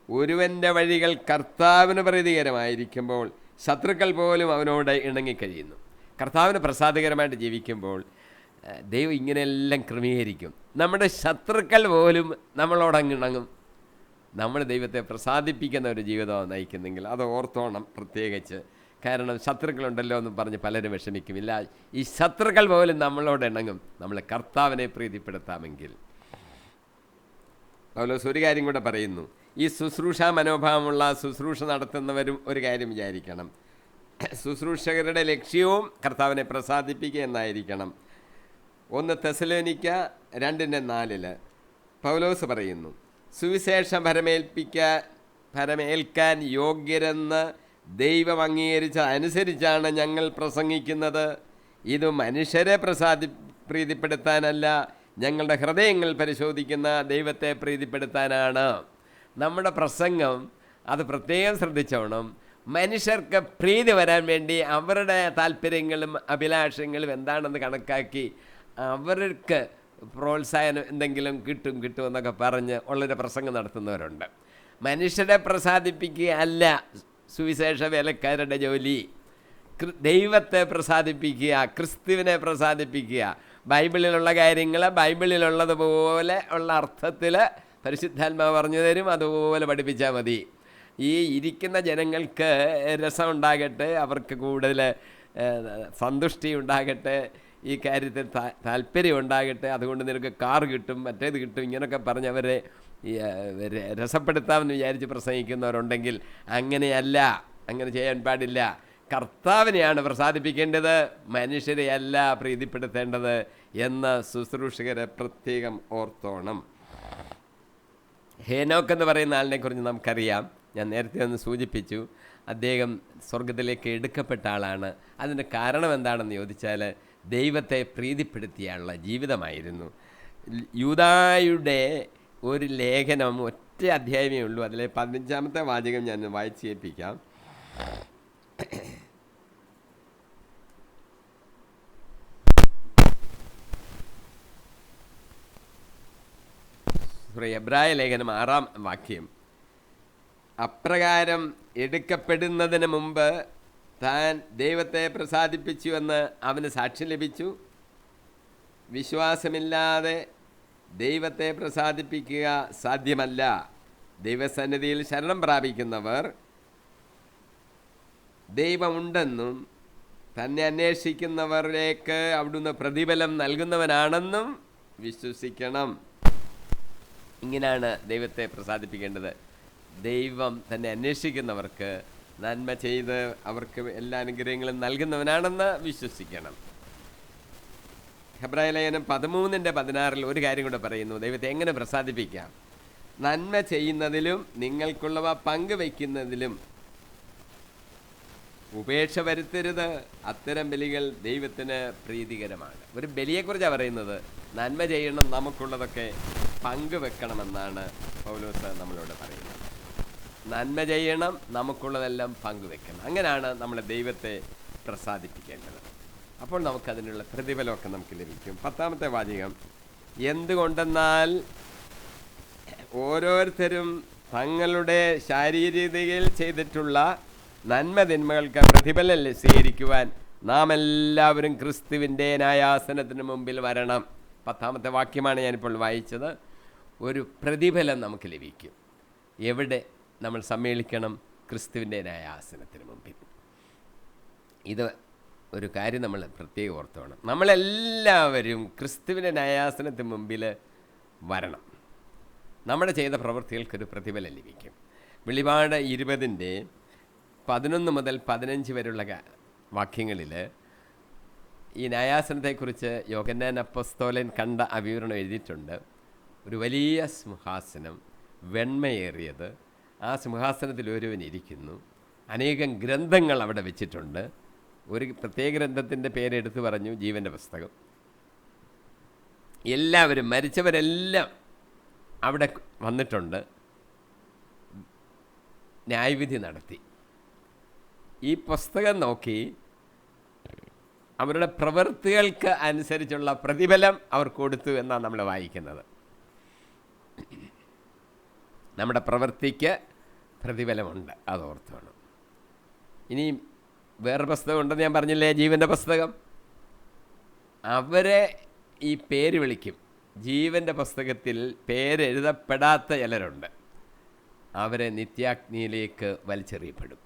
ഒരുവൻ്റെ വഴികൾ കർത്താവിന് പ്രീതികരമായിരിക്കുമ്പോൾ ശത്രുക്കൾ പോലും അവനോട് ഇണങ്ങിക്കഴിയുന്നു. കർത്താവിന് പ്രസാദകരമായിട്ട് ജീവിക്കുമ്പോൾ ദൈവം ഇങ്ങനെയെല്ലാം ക്രമീകരിക്കും. നമ്മുടെ ശത്രുക്കൾ പോലും നമ്മളോടങ്ങിണങ്ങും. നമ്മൾ ദൈവത്തെ പ്രസാദിപ്പിക്കുന്ന ഒരു ജീവിതമാണ് നയിക്കുന്നെങ്കിൽ അത് ഓർത്തോണം പ്രത്യേകിച്ച്. കാരണം ശത്രുക്കളുണ്ടല്ലോ എന്ന് പറഞ്ഞ് പലരും വിഷമിക്കുമില്ല. ഈ ശത്രുക്കൾ പോലും നമ്മളോട് ഇണങ്ങും നമ്മൾ കർത്താവിനെ പ്രീതിപ്പെടുത്താമെങ്കിൽ. പൗലോസ് ഒരു കാര്യം കൂടെ പറയുന്നു, ഈ ശുശ്രൂഷ മനോഭാവമുള്ള ശുശ്രൂഷ നടത്തുന്നവരും ഒരു കാര്യം വിചാരിക്കണം, ശുശ്രൂഷകരുടെ ലക്ഷ്യവും കർത്താവിനെ പ്രസാദിപ്പിക്കുക എന്നായിരിക്കണം. 1 തെസ്സലോനിക്ക 2:4 പൗലോസ് പറയുന്നു, സുവിശേഷം ഫലമേൽക്കാൻ യോഗ്യരെന്ന് ദൈവം അംഗീകരിച്ച അനുസരിച്ചാണ് ഞങ്ങൾ പ്രസംഗിക്കുന്നത്. ഇത് മനുഷ്യരെ പ്രീതിപ്പെടുത്താനല്ല, ഞങ്ങളുടെ ഹൃദയങ്ങൾ പരിശോധിക്കുന്ന ദൈവത്തെ പ്രീതിപ്പെടുത്താനാണ്. നമ്മുടെ പ്രസംഗം അത് പ്രത്യേകം ശ്രദ്ധിച്ചോണം. മനുഷ്യർക്ക് പ്രീതി വരാൻ വേണ്ടി അവരുടെ താല്പര്യങ്ങളും അഭിലാഷങ്ങളും എന്താണെന്ന് കണക്കാക്കി അവർക്ക് പ്രോത്സാഹനം എന്തെങ്കിലും കിട്ടുമെന്നൊക്കെ പറഞ്ഞ് ഉള്ളൊരു പ്രസംഗം നടത്തുന്നവരുണ്ട്. മനുഷ്യരെ പ്രസാദിപ്പിക്കുക അല്ല സുവിശേഷ വേലക്കാരുടെ ജോലി. ദൈവത്തെ പ്രസാദിപ്പിക്കുക, ക്രിസ്തുവിനെ പ്രസാദിപ്പിക്കുക. ബൈബിളിലുള്ള കാര്യങ്ങൾ ബൈബിളിലുള്ളതുപോലെ ഉള്ള അർത്ഥത്തിൽ പരിശുദ്ധാത്മാവ് പറഞ്ഞു തരും, അതുപോലെ പഠിപ്പിച്ചാൽ മതി. ഈ ഇരിക്കുന്ന ജനങ്ങൾക്ക് രസമുണ്ടാകട്ടെ, അവർക്ക് കൂടുതൽ സന്തുഷ്ടി ഉണ്ടാകട്ടെ, ഈ കാര്യത്തിൽ താല്പര്യം ഉണ്ടാകട്ടെ, അതുകൊണ്ട് നിനക്ക് കാർ കിട്ടും, മറ്റേത് കിട്ടും, ഇങ്ങനെയൊക്കെ പറഞ്ഞ് അവരെ രസപ്പെടുത്താമെന്ന് വിചാരിച്ച് പ്രസംഗിക്കുന്നവരുണ്ടെങ്കിൽ അങ്ങനെയല്ല, അങ്ങനെ ചെയ്യാൻ പാടില്ല. കർത്താവിനെയാണ് പ്രസാദിപ്പിക്കേണ്ടത്, മനുഷ്യരെയല്ല പ്രീതിപ്പെടുത്തേണ്ടത് എന്ന് ശുശ്രൂഷകരെ പ്രത്യേകം ഓർത്തോണം. ഹേനോക്ക് എന്ന് പറയുന്ന ആളിനെക്കുറിച്ച് നമുക്കറിയാം. ഞാൻ നേരത്തെ ഒന്ന് സൂചിപ്പിച്ചു. അദ്ദേഹം സ്വർഗത്തിലേക്ക് എടുക്കപ്പെട്ട ആളാണ്. അതിൻ്റെ കാരണം എന്താണെന്ന് ചോദിച്ചാൽ ദൈവത്തെ പ്രീതിപ്പെടുത്തിയുള്ള ജീവിതമായിരുന്നു. യൂദായുടെ ഒരു ലേഖനം ഒറ്റ അധ്യായമേ ഉള്ളൂ. അതിലെ 15-ാമത്തെ വാചകം ഞാൻ വായിച്ച് കേൾപ്പിക്കാം. എബ്രായ ലേഖനം 6-ാം വാക്യം, അപ്രകാരം എടുക്കപ്പെടുന്നതിന് മുമ്പ് താൻ ദൈവത്തെ പ്രസാദിപ്പിച്ചുവെന്ന് അവന് സാക്ഷ്യം ലഭിച്ചു. വിശ്വാസമില്ലാതെ ദൈവത്തെ പ്രസാദിപ്പിക്കുക സാധ്യമല്ല. ദൈവസന്നിധിയിൽ ശരണം പ്രാപിക്കുന്നവർ ദൈവമുണ്ടെന്നും തന്നെ അന്വേഷിക്കുന്നവരിലേക്ക് അവിടുന്ന് പ്രതിഫലം നൽകുന്നവനാണെന്നും വിശ്വസിക്കണം. ഇങ്ങനെയാണ് ദൈവത്തെ പ്രസാദിപ്പിക്കേണ്ടത്. ദൈവം തന്നെ അന്വേഷിക്കുന്നവർക്ക് നന്മ ചെയ്ത് അവർക്ക് എല്ലാ അനുഗ്രഹങ്ങളും നൽകുന്നവനാണെന്ന് വിശ്വസിക്കണം. ഹെബ്രായ ലേഖനം 13:16 ഒരു കാര്യം കൂടെ പറയുന്നു, ദൈവത്തെ എങ്ങനെ പ്രസാദിപ്പിക്കാം. നന്മ ചെയ്യുന്നതിലും നിങ്ങൾക്കുള്ളവ പങ്കുവയ്ക്കുന്നതിലും ഉപേക്ഷ വരുത്തരുത്. അത്തരം ബലികൾ ദൈവത്തിന് പ്രീതികരമാണ്. ഒരു ബലിയെക്കുറിച്ചാണ് പറയുന്നത്. നന്മ ചെയ്യണം, നമുക്കുള്ളതൊക്കെ പങ്കുവെക്കണമെന്നാണ് പൗലോസ് നമ്മളോട് പറയുന്നത്. നന്മ ചെയ്യണം, നമുക്കുള്ളതെല്ലാം പങ്കുവെക്കണം. അങ്ങനെയാണ് നമ്മൾ ദൈവത്തെ പ്രസാദിപ്പിക്കേണ്ടത്. അപ്പോൾ നമുക്കതിനുള്ള പ്രതിഫലമൊക്കെ നമുക്ക് ലഭിക്കും. 10-ാമത്തെ വാചകം, എന്തുകൊണ്ടെന്നാൽ ഓരോരുത്തരും തങ്ങളുടെ ശാരീരികതയിൽ ചെയ്തിട്ടുള്ള നന്മ തിന്മകൾക്ക് പ്രതിഫലം സ്വീകരിക്കുവാൻ നാം എല്ലാവരും ക്രിസ്തുവിൻ്റെ ന്യായാസനത്തിന് മുമ്പിൽ വരണം. 10-ാമത്തെ വാക്യമാണ് ഞാനിപ്പോൾ വായിച്ചത്. ഒരു പ്രതിഫലം നമുക്ക് ലഭിക്കും. എവിടെ നമ്മൾ സമ്മേളിക്കണം? ക്രിസ്തുവിൻ്റെ ന്യായാസനത്തിന് മുമ്പിൽ. ഇത് ഒരു കാര്യം നമ്മൾ പ്രത്യേകം ഓർത്തോണം. നമ്മളെല്ലാവരും ക്രിസ്തുവിൻ്റെ ന്യായാസനത്തിന് മുമ്പിൽ വരണം. നമ്മുടെ ചെയ്ത പ്രവൃത്തികൾക്കൊരു പ്രതിഫലം ലഭിക്കും. വെളിപാട് 20:11 മുതൽ 15 വരെയുള്ള വാക്യങ്ങളിൽ ഈ ന്യായാസനത്തെക്കുറിച്ച് യോഹന്നാൻ അപ്പോസ്തലൻ കണ്ട ആ വിവരണം എഴുതിയിട്ടുണ്ട്. ഒരു വലിയ സിംഹാസനം, വെണ്മയേറിയത്. ആ സിംഹാസനത്തിൽ ഒരുവൻ ഇരിക്കുന്നു. അനേകം ഗ്രന്ഥങ്ങൾ അവിടെ വെച്ചിട്ടുണ്ട്. ഒരു പ്രത്യേക ഗ്രന്ഥത്തിൻ്റെ പേരെടുത്ത് പറഞ്ഞു, ജീവൻ്റെ പുസ്തകം. എല്ലാവരും, മരിച്ചവരെല്ലാം അവിടെ വന്നിട്ടുണ്ട്. ന്യായവിധി നടത്തി. ഈ പുസ്തകം നോക്കി അവരുടെ പ്രവൃത്തികൾക്ക് അനുസരിച്ചുള്ള പ്രതിഫലം അവർ കൊടുത്തു എന്നാണ് നമ്മൾ വായിക്കുന്നത്. നമ്മുടെ പ്രവൃത്തിക്ക് പ്രതിഫലമുണ്ട്, അതോർത്താണ്. ഇനി വേറെ പുസ്തകം ഉണ്ടെന്ന് ഞാൻ പറഞ്ഞില്ലേ, ജീവൻ്റെ പുസ്തകം. അവരെ ഈ പേര് വിളിക്കും. ജീവൻ്റെ പുസ്തകത്തിൽ പേരെഴുതപ്പെടാത്ത ചിലരുണ്ട്. അവരെ നിത്യാഗ്നിയിലേക്ക് വലിച്ചെറിയപ്പെടും.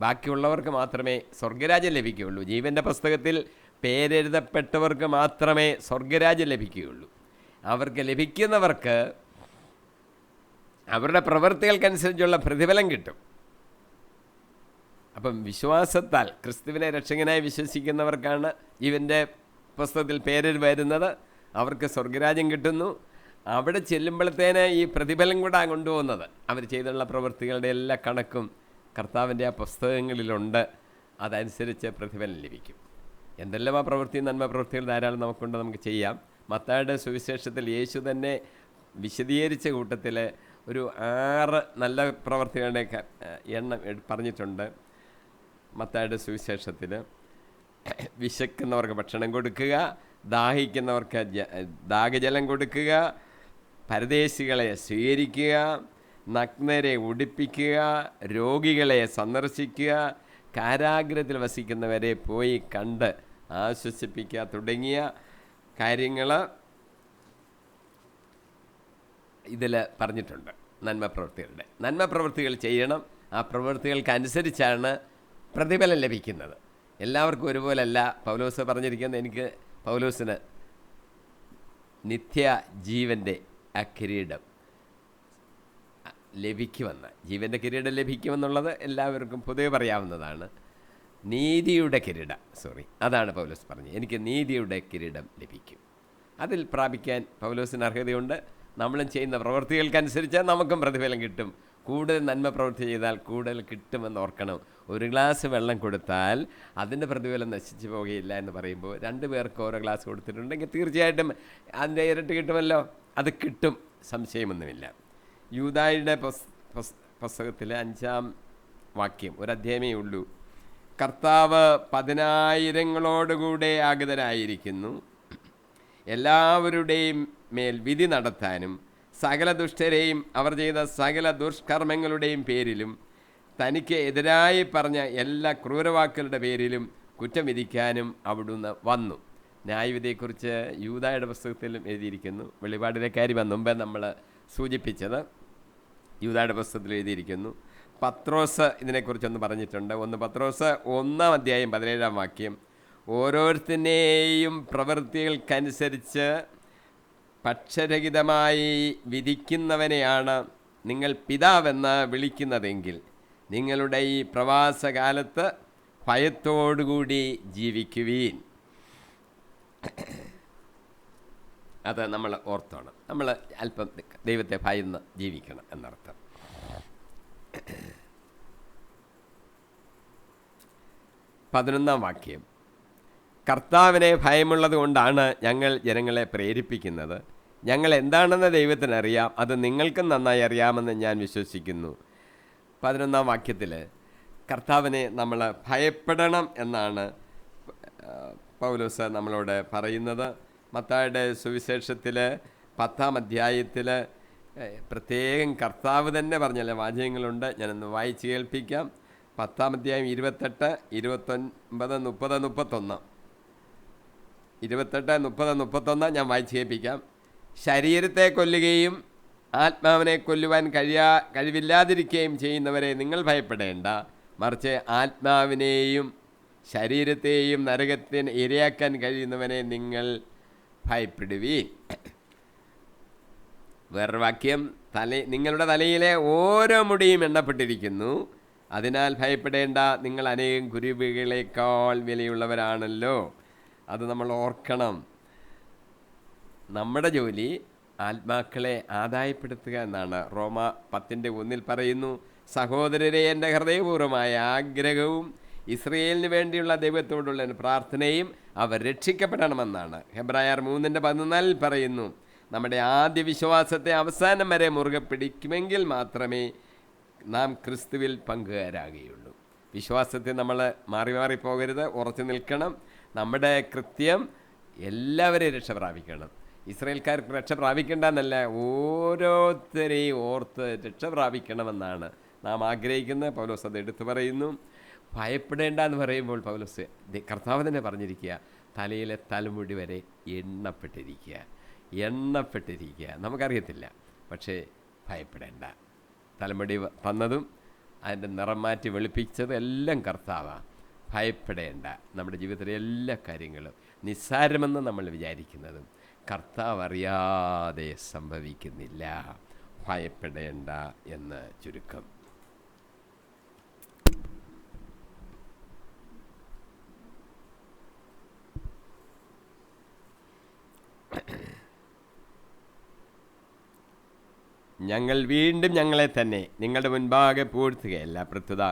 ബാക്കിയുള്ളവർക്ക് മാത്രമേ സ്വർഗരാജ്യം ലഭിക്കുകയുള്ളൂ. ജീവൻ്റെ പുസ്തകത്തിൽ പേരെഴുതപ്പെട്ടവർക്ക് മാത്രമേ സ്വർഗരാജ്യം ലഭിക്കുകയുള്ളൂ. അവർക്ക് ലഭിക്കുന്നവർക്ക് അവരുടെ പ്രവൃത്തികൾക്കനുസരിച്ചുള്ള പ്രതിഫലം കിട്ടും. അപ്പം വിശ്വാസത്താൽ ക്രിസ്തുവിനെ രക്ഷകനായി വിശ്വസിക്കുന്നവർക്കാണ് ജീവൻ്റെ പുസ്തകത്തിൽ പേര് വരുന്നത്. അവർക്ക് സ്വർഗരാജ്യം കിട്ടുന്നു. അവിടെ ചെല്ലുമ്പോഴത്തേന് ഈ പ്രതിഫലം കൂടെ കൊണ്ടുപോകുന്നത് അവർ ചെയ്തുള്ള പ്രവൃത്തികളുടെ എല്ലാ കണക്കും കർത്താവിൻ്റെ ആ പുസ്തകങ്ങളിലുണ്ട്. അതനുസരിച്ച് പ്രതിഫലം ലഭിക്കും. എന്തെല്ലാം ആ പ്രവൃത്തി, നന്മ പ്രവൃത്തികൾ ധാരാളം നമുക്കുണ്ട്, നമുക്ക് ചെയ്യാം. മത്തായിയുടെ സുവിശേഷത്തിൽ യേശു തന്നെ വിശദീകരിച്ച കൂട്ടത്തിൽ ഒരു 6 നല്ല പ്രവൃത്തികളുടെ എണ്ണം പറഞ്ഞിട്ടുണ്ട്. മത്തായിയുടെ സുവിശേഷത്തിൽ വിശക്കുന്നവർക്ക് ഭക്ഷണം കൊടുക്കുക, ദാഹിക്കുന്നവർക്ക് ദാഹജലം കൊടുക്കുക, പരദേശികളെ സ്വീകരിക്കുക, നഗ്നരെ ഉടുപ്പിക്കുക, രോഗികളെ സന്ദർശിക്കുക, കാരാഗ്രഹത്തിൽ വസിക്കുന്നവരെ പോയി കണ്ട് ആശ്വസിപ്പിക്കുക തുടങ്ങിയ കാര്യങ്ങൾ ഇതിൽ പറഞ്ഞിട്ടുണ്ട്. നന്മ പ്രവൃത്തികൾ ചെയ്യണം. ആ പ്രവൃത്തികൾക്കനുസരിച്ചാണ് പ്രതിഫലം ലഭിക്കുന്നത്. എല്ലാവർക്കും ഒരുപോലല്ല. പൗലോസ് പറഞ്ഞിരിക്കുന്നത്, പൗലോസിന് നിത്യ ജീവൻ്റെ ആ കിരീടം ജീവൻ്റെ കിരീടം ലഭിക്കുമെന്നുള്ളത് എല്ലാവർക്കും പൊതുവെ പറയാവുന്നതാണ്. നീതിയുടെ കിരീടം, അതാണ് പൗലോസ് പറഞ്ഞത്. എനിക്ക് നീതിയുടെ കിരീടം ലഭിക്കും. അതിൽ പ്രാപിക്കാൻ പൗലോസിന് അർഹതയുണ്ട്. നമ്മളും ചെയ്യുന്ന പ്രവൃത്തികൾക്കനുസരിച്ച് നമുക്കും പ്രതിഫലം കിട്ടും. കൂടുതൽ നന്മ പ്രവൃത്തി ചെയ്താൽ കൂടുതൽ കിട്ടുമെന്ന് ഓർക്കണം. ഒരു ഗ്ലാസ് വെള്ളം കൊടുത്താൽ അതിൻ്റെ പ്രതിഫലം നശിച്ചു പോകുകയില്ല എന്ന് പറയുമ്പോൾ 2 പേർക്ക് ഓരോ ഗ്ലാസ് കൊടുത്തിട്ടുണ്ടെങ്കിൽ തീർച്ചയായിട്ടും അതിൻ്റെ ഇരട്ടി കിട്ടുമല്ലോ. അത് കിട്ടും, സംശയമൊന്നുമില്ല. യൂദായുടെ പുസ്തകത്തിൽ 5-ാം വാക്യം, ഒരു അധ്യായമേ ഉള്ളൂ. കർത്താവ് 10,000ങ്ങളോടുകൂടെ ആഗതനായിരിക്കുന്നു, എല്ലാവരുടെയും മേൽ വിധി നടത്താനും സകല ദുഷ്ടരെയും അവർ ചെയ്ത സകല ദുഷ്കർമ്മങ്ങളുടെയും പേരിലും തനിക്ക് എതിരായി പറഞ്ഞ എല്ലാ ക്രൂരവാക്കുകളുടെ പേരിലും കുറ്റം വിധിക്കാനും അവിടുന്ന് വന്നു. ന്യായവിധിയെക്കുറിച്ച് യൂദായുടെ പുസ്തകത്തിലും എഴുതിയിരിക്കുന്നു. വെളിപാടിലെ കാര്യം മുമ്പേ നമ്മൾ സൂചിപ്പിച്ചത് യൂദായുടെ പുസ്തകത്തിൽ എഴുതിയിരിക്കുന്നു. പത്രോസ് ഇതിനെക്കുറിച്ചൊന്ന് പറഞ്ഞിട്ടുണ്ട്. 1 പത്രോസ് 1-ാം അധ്യായം 17-ാം വാക്യം, ഓരോരുത്തരുടെയും പ്രവൃത്തികൾക്കനുസരിച്ച് പക്ഷരഹിതമായി വിധിക്കുന്നവനെയാണ് നിങ്ങൾ പിതാവെന്ന് വിളിക്കുന്നതെങ്കിൽ നിങ്ങളുടെ ഈ പ്രവാസകാലത്ത് ഭയത്തോടുകൂടി ജീവിക്കുവീൻ. അത് നമ്മൾ ഓർത്തോണം. നമ്മൾ അല്പം ദൈവത്തെ ഭയന്ന് ജീവിക്കണം എന്നർത്ഥം. 11-ാം വാക്യം, കർത്താവിനെ ഭയമുള്ളത് കൊണ്ടാണ് ഞങ്ങൾ ജനങ്ങളെ പ്രേരിപ്പിക്കുന്നത്. ഞങ്ങൾ എന്താണെന്ന് ദൈവത്തിനറിയാം, അത് നിങ്ങൾക്കും നന്നായി അറിയാമെന്ന് ഞാൻ വിശ്വസിക്കുന്നു. 11-ാം വാക്യത്തിൽ കർത്താവിനെ നമ്മൾ ഭയപ്പെടണം എന്നാണ് പൗലോസ് നമ്മളോട് പറയുന്നത്. മത്തായിയുടെ സുവിശേഷത്തിൽ 10-ാം അധ്യായത്തിൽ പ്രത്യേകം കർത്താവ് തന്നെ പറഞ്ഞ വാചകങ്ങളുണ്ട്. ഞാനൊന്ന് വായിച്ച് കേൾപ്പിക്കാം. 10-ാം അധ്യായം 28, 29, 30, 31. 28, 30, 31 ഞാൻ വായിച്ച് കേൾപ്പിക്കാം. ശരീരത്തെ കൊല്ലുകയും ആത്മാവിനെ കൊല്ലുവാൻ കഴിവില്ലാതിരിക്കുകയും ചെയ്യുന്നവരെ നിങ്ങൾ ഭയപ്പെടേണ്ട, മറിച്ച് ആത്മാവിനെയും ശരീരത്തെയും നരകത്തിന് ഇരയാക്കാൻ കഴിയുന്നവനെ നിങ്ങൾ ഭയപ്പെടുവീൻ. വേറൊരു വാക്യം, നിങ്ങളുടെ തലയിലെ ഓരോ മുടിയും എണ്ണപ്പെട്ടിരിക്കുന്നു, അതിനാൽ ഭയപ്പെടേണ്ട, നിങ്ങൾ അനേകം കുരുവികളേക്കാൾ വിലയുള്ളവരാണല്ലോ. അത് നമ്മൾ ഓർക്കണം. നമ്മുടെ ജോലി ആത്മാക്കളെ ആദായപ്പെടുത്തുക എന്നാണ്. റോമ 10:1 പറയുന്നു, സഹോദരരെ, എൻ്റെ ഹൃദയപൂർവ്വമായ ആഗ്രഹവും ഇസ്രയേലിന് വേണ്ടിയുള്ള ദൈവത്തോടുള്ള പ്രാർത്ഥനയും അവർ രക്ഷിക്കപ്പെടണമെന്നാണ്. ഹെബ്രായർ 3:14 പറയുന്നു, നമ്മുടെ ആദ്യ വിശ്വാസത്തെ അവസാനം വരെ മുറുകെ പിടിക്കുമെങ്കിൽ മാത്രമേ നാം ക്രിസ്തുവിൽ പങ്കുകാരാകുകയുള്ളൂ. വിശ്വാസത്തെ നമ്മൾ മാറി പോകരുത്, ഉറച്ചു നിൽക്കണം. നമ്മുടെ കൃത്യം എല്ലാവരെയും രക്ഷ പ്രാപിക്കണം. ഇസ്രായേൽക്കാർക്ക് രക്ഷ പ്രാപിക്കേണ്ടെന്നല്ല, ഓരോരുത്തരെയും ഓർത്ത് രക്ഷ പ്രാപിക്കണമെന്നാണ് നാം ആഗ്രഹിക്കുന്നത്. പൗലോസ് അത് എടുത്തു പറയുന്നു. ഭയപ്പെടേണ്ട എന്ന് പറയുമ്പോൾ പൗലോസ് കർത്താവ് തന്നെ പറഞ്ഞിരിക്കുക, തലയിലെ തലമുടി വരെ എണ്ണപ്പെട്ടിരിക്കുക. നമുക്കറിയത്തില്ല, പക്ഷേ ഭയപ്പെടേണ്ട. തലമുടി തന്നതും അതിൻ്റെ നിറം മാറ്റി വെളുപ്പിച്ചതും എല്ലാം കർത്താവാണ്. ഭയപ്പെടേണ്ട. നമ്മുടെ ജീവിതത്തിലെ എല്ലാ കാര്യങ്ങളും നിസ്സാരമെന്ന് നമ്മൾ വിചാരിക്കുന്നതും കർത്താവ് അറിയാതെ സംഭവിക്കുന്നില്ല. ഭയപ്പെടേണ്ട എന്ന് ചുരുക്കം. ഞങ്ങൾ വീണ്ടും ഞങ്ങളെ തന്നെ നിങ്ങളുടെ മുൻപാകെ പൂഴ്ത്തുകയല്ല, പ്രത്യുത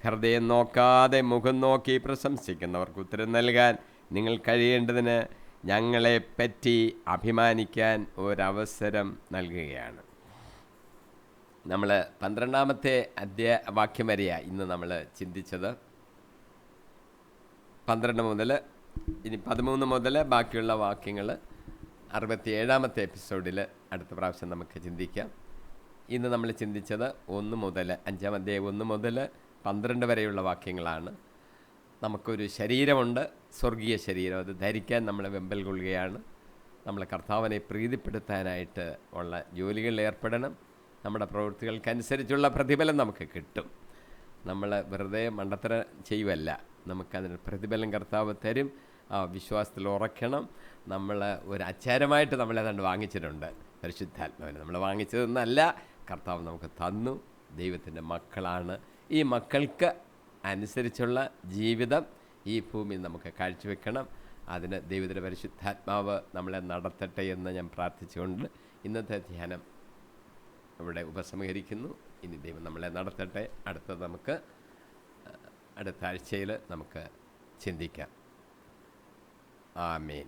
ഹൃദയം നോക്കാതെ മുഖം നോക്കി പ്രശംസിക്കുന്നവർക്ക് ഉത്തരം നൽകാൻ നിങ്ങൾ കഴിയേണ്ടതിന് ഞങ്ങളെപ്പറ്റി അഭിമാനിക്കാൻ ഒരവസരം നൽകുകയാണ്. നമ്മൾ 12-ാമത്തെ വാക്യം വരെയാണ് ഇന്ന് നമ്മൾ ചിന്തിച്ചത്. 12 മുതൽ ഇനി 13 മുതൽ ബാക്കിയുള്ള വാക്യങ്ങൾ 67-ാമത്തെ എപ്പിസോഡിൽ അടുത്ത പ്രാവശ്യം നമുക്ക് ചിന്തിക്കാം. ഇന്ന് നമ്മൾ ചിന്തിച്ചത് 1 മുതൽ 5-ാം അധ്യായം 1 മുതൽ 12 വരെയുള്ള വാക്യങ്ങളാണ്. നമുക്കൊരു ശരീരമുണ്ട്, സ്വർഗീയ ശരീരം. അത് ധരിക്കാൻ നമ്മൾ വെമ്പൽ കൊള്ളുകയാണ്. നമ്മൾ കർത്താവിനെ പ്രീതിപ്പെടുത്താനായിട്ട് ഉള്ള ജോലികളിൽ ഏർപ്പെടണം. നമ്മുടെ പ്രവൃത്തികൾക്കനുസരിച്ചുള്ള പ്രതിഫലം നമുക്ക് കിട്ടും. നമ്മൾ വെറുതെ മണ്ടത്തരം ചെയ്യുമല്ല, നമുക്കതിന് പ്രതിഫലം കർത്താവ് തരും. ആ വിശ്വാസത്തിൽ ഉറക്കണം. നമ്മൾ ഒരു അച്ചാരമായിട്ട് നമ്മളേതാണ്ട് വാങ്ങിച്ചിട്ടുണ്ട്. പരിശുദ്ധാത്മാവിനെ നമ്മൾ വാങ്ങിച്ചതെന്നല്ല, കർത്താവ് നമുക്ക് തന്നു. ദൈവത്തിൻ്റെ മക്കളാണ്. ഈ മക്കൾക്ക് അനുസരിച്ചുള്ള ജീവിതം ഈ ഭൂമിയിൽ നമുക്ക് കാഴ്ചവെക്കണം. അതിന് ദൈവത്തിൻ്റെ പരിശുദ്ധാത്മാവ് നമ്മളെ നടത്തട്ടെ എന്ന് ഞാൻ പ്രാർത്ഥിച്ചുകൊണ്ട് ഇന്നത്തെ ധ്യാനം ഇവിടെ ഉപസംഹരിക്കുന്നു. ഇനി ദൈവം നമ്മളെ നടത്തട്ടെ. അടുത്ത ആഴ്ചയിൽ നമുക്ക് ചിന്തിക്കാം. ആമേൻ.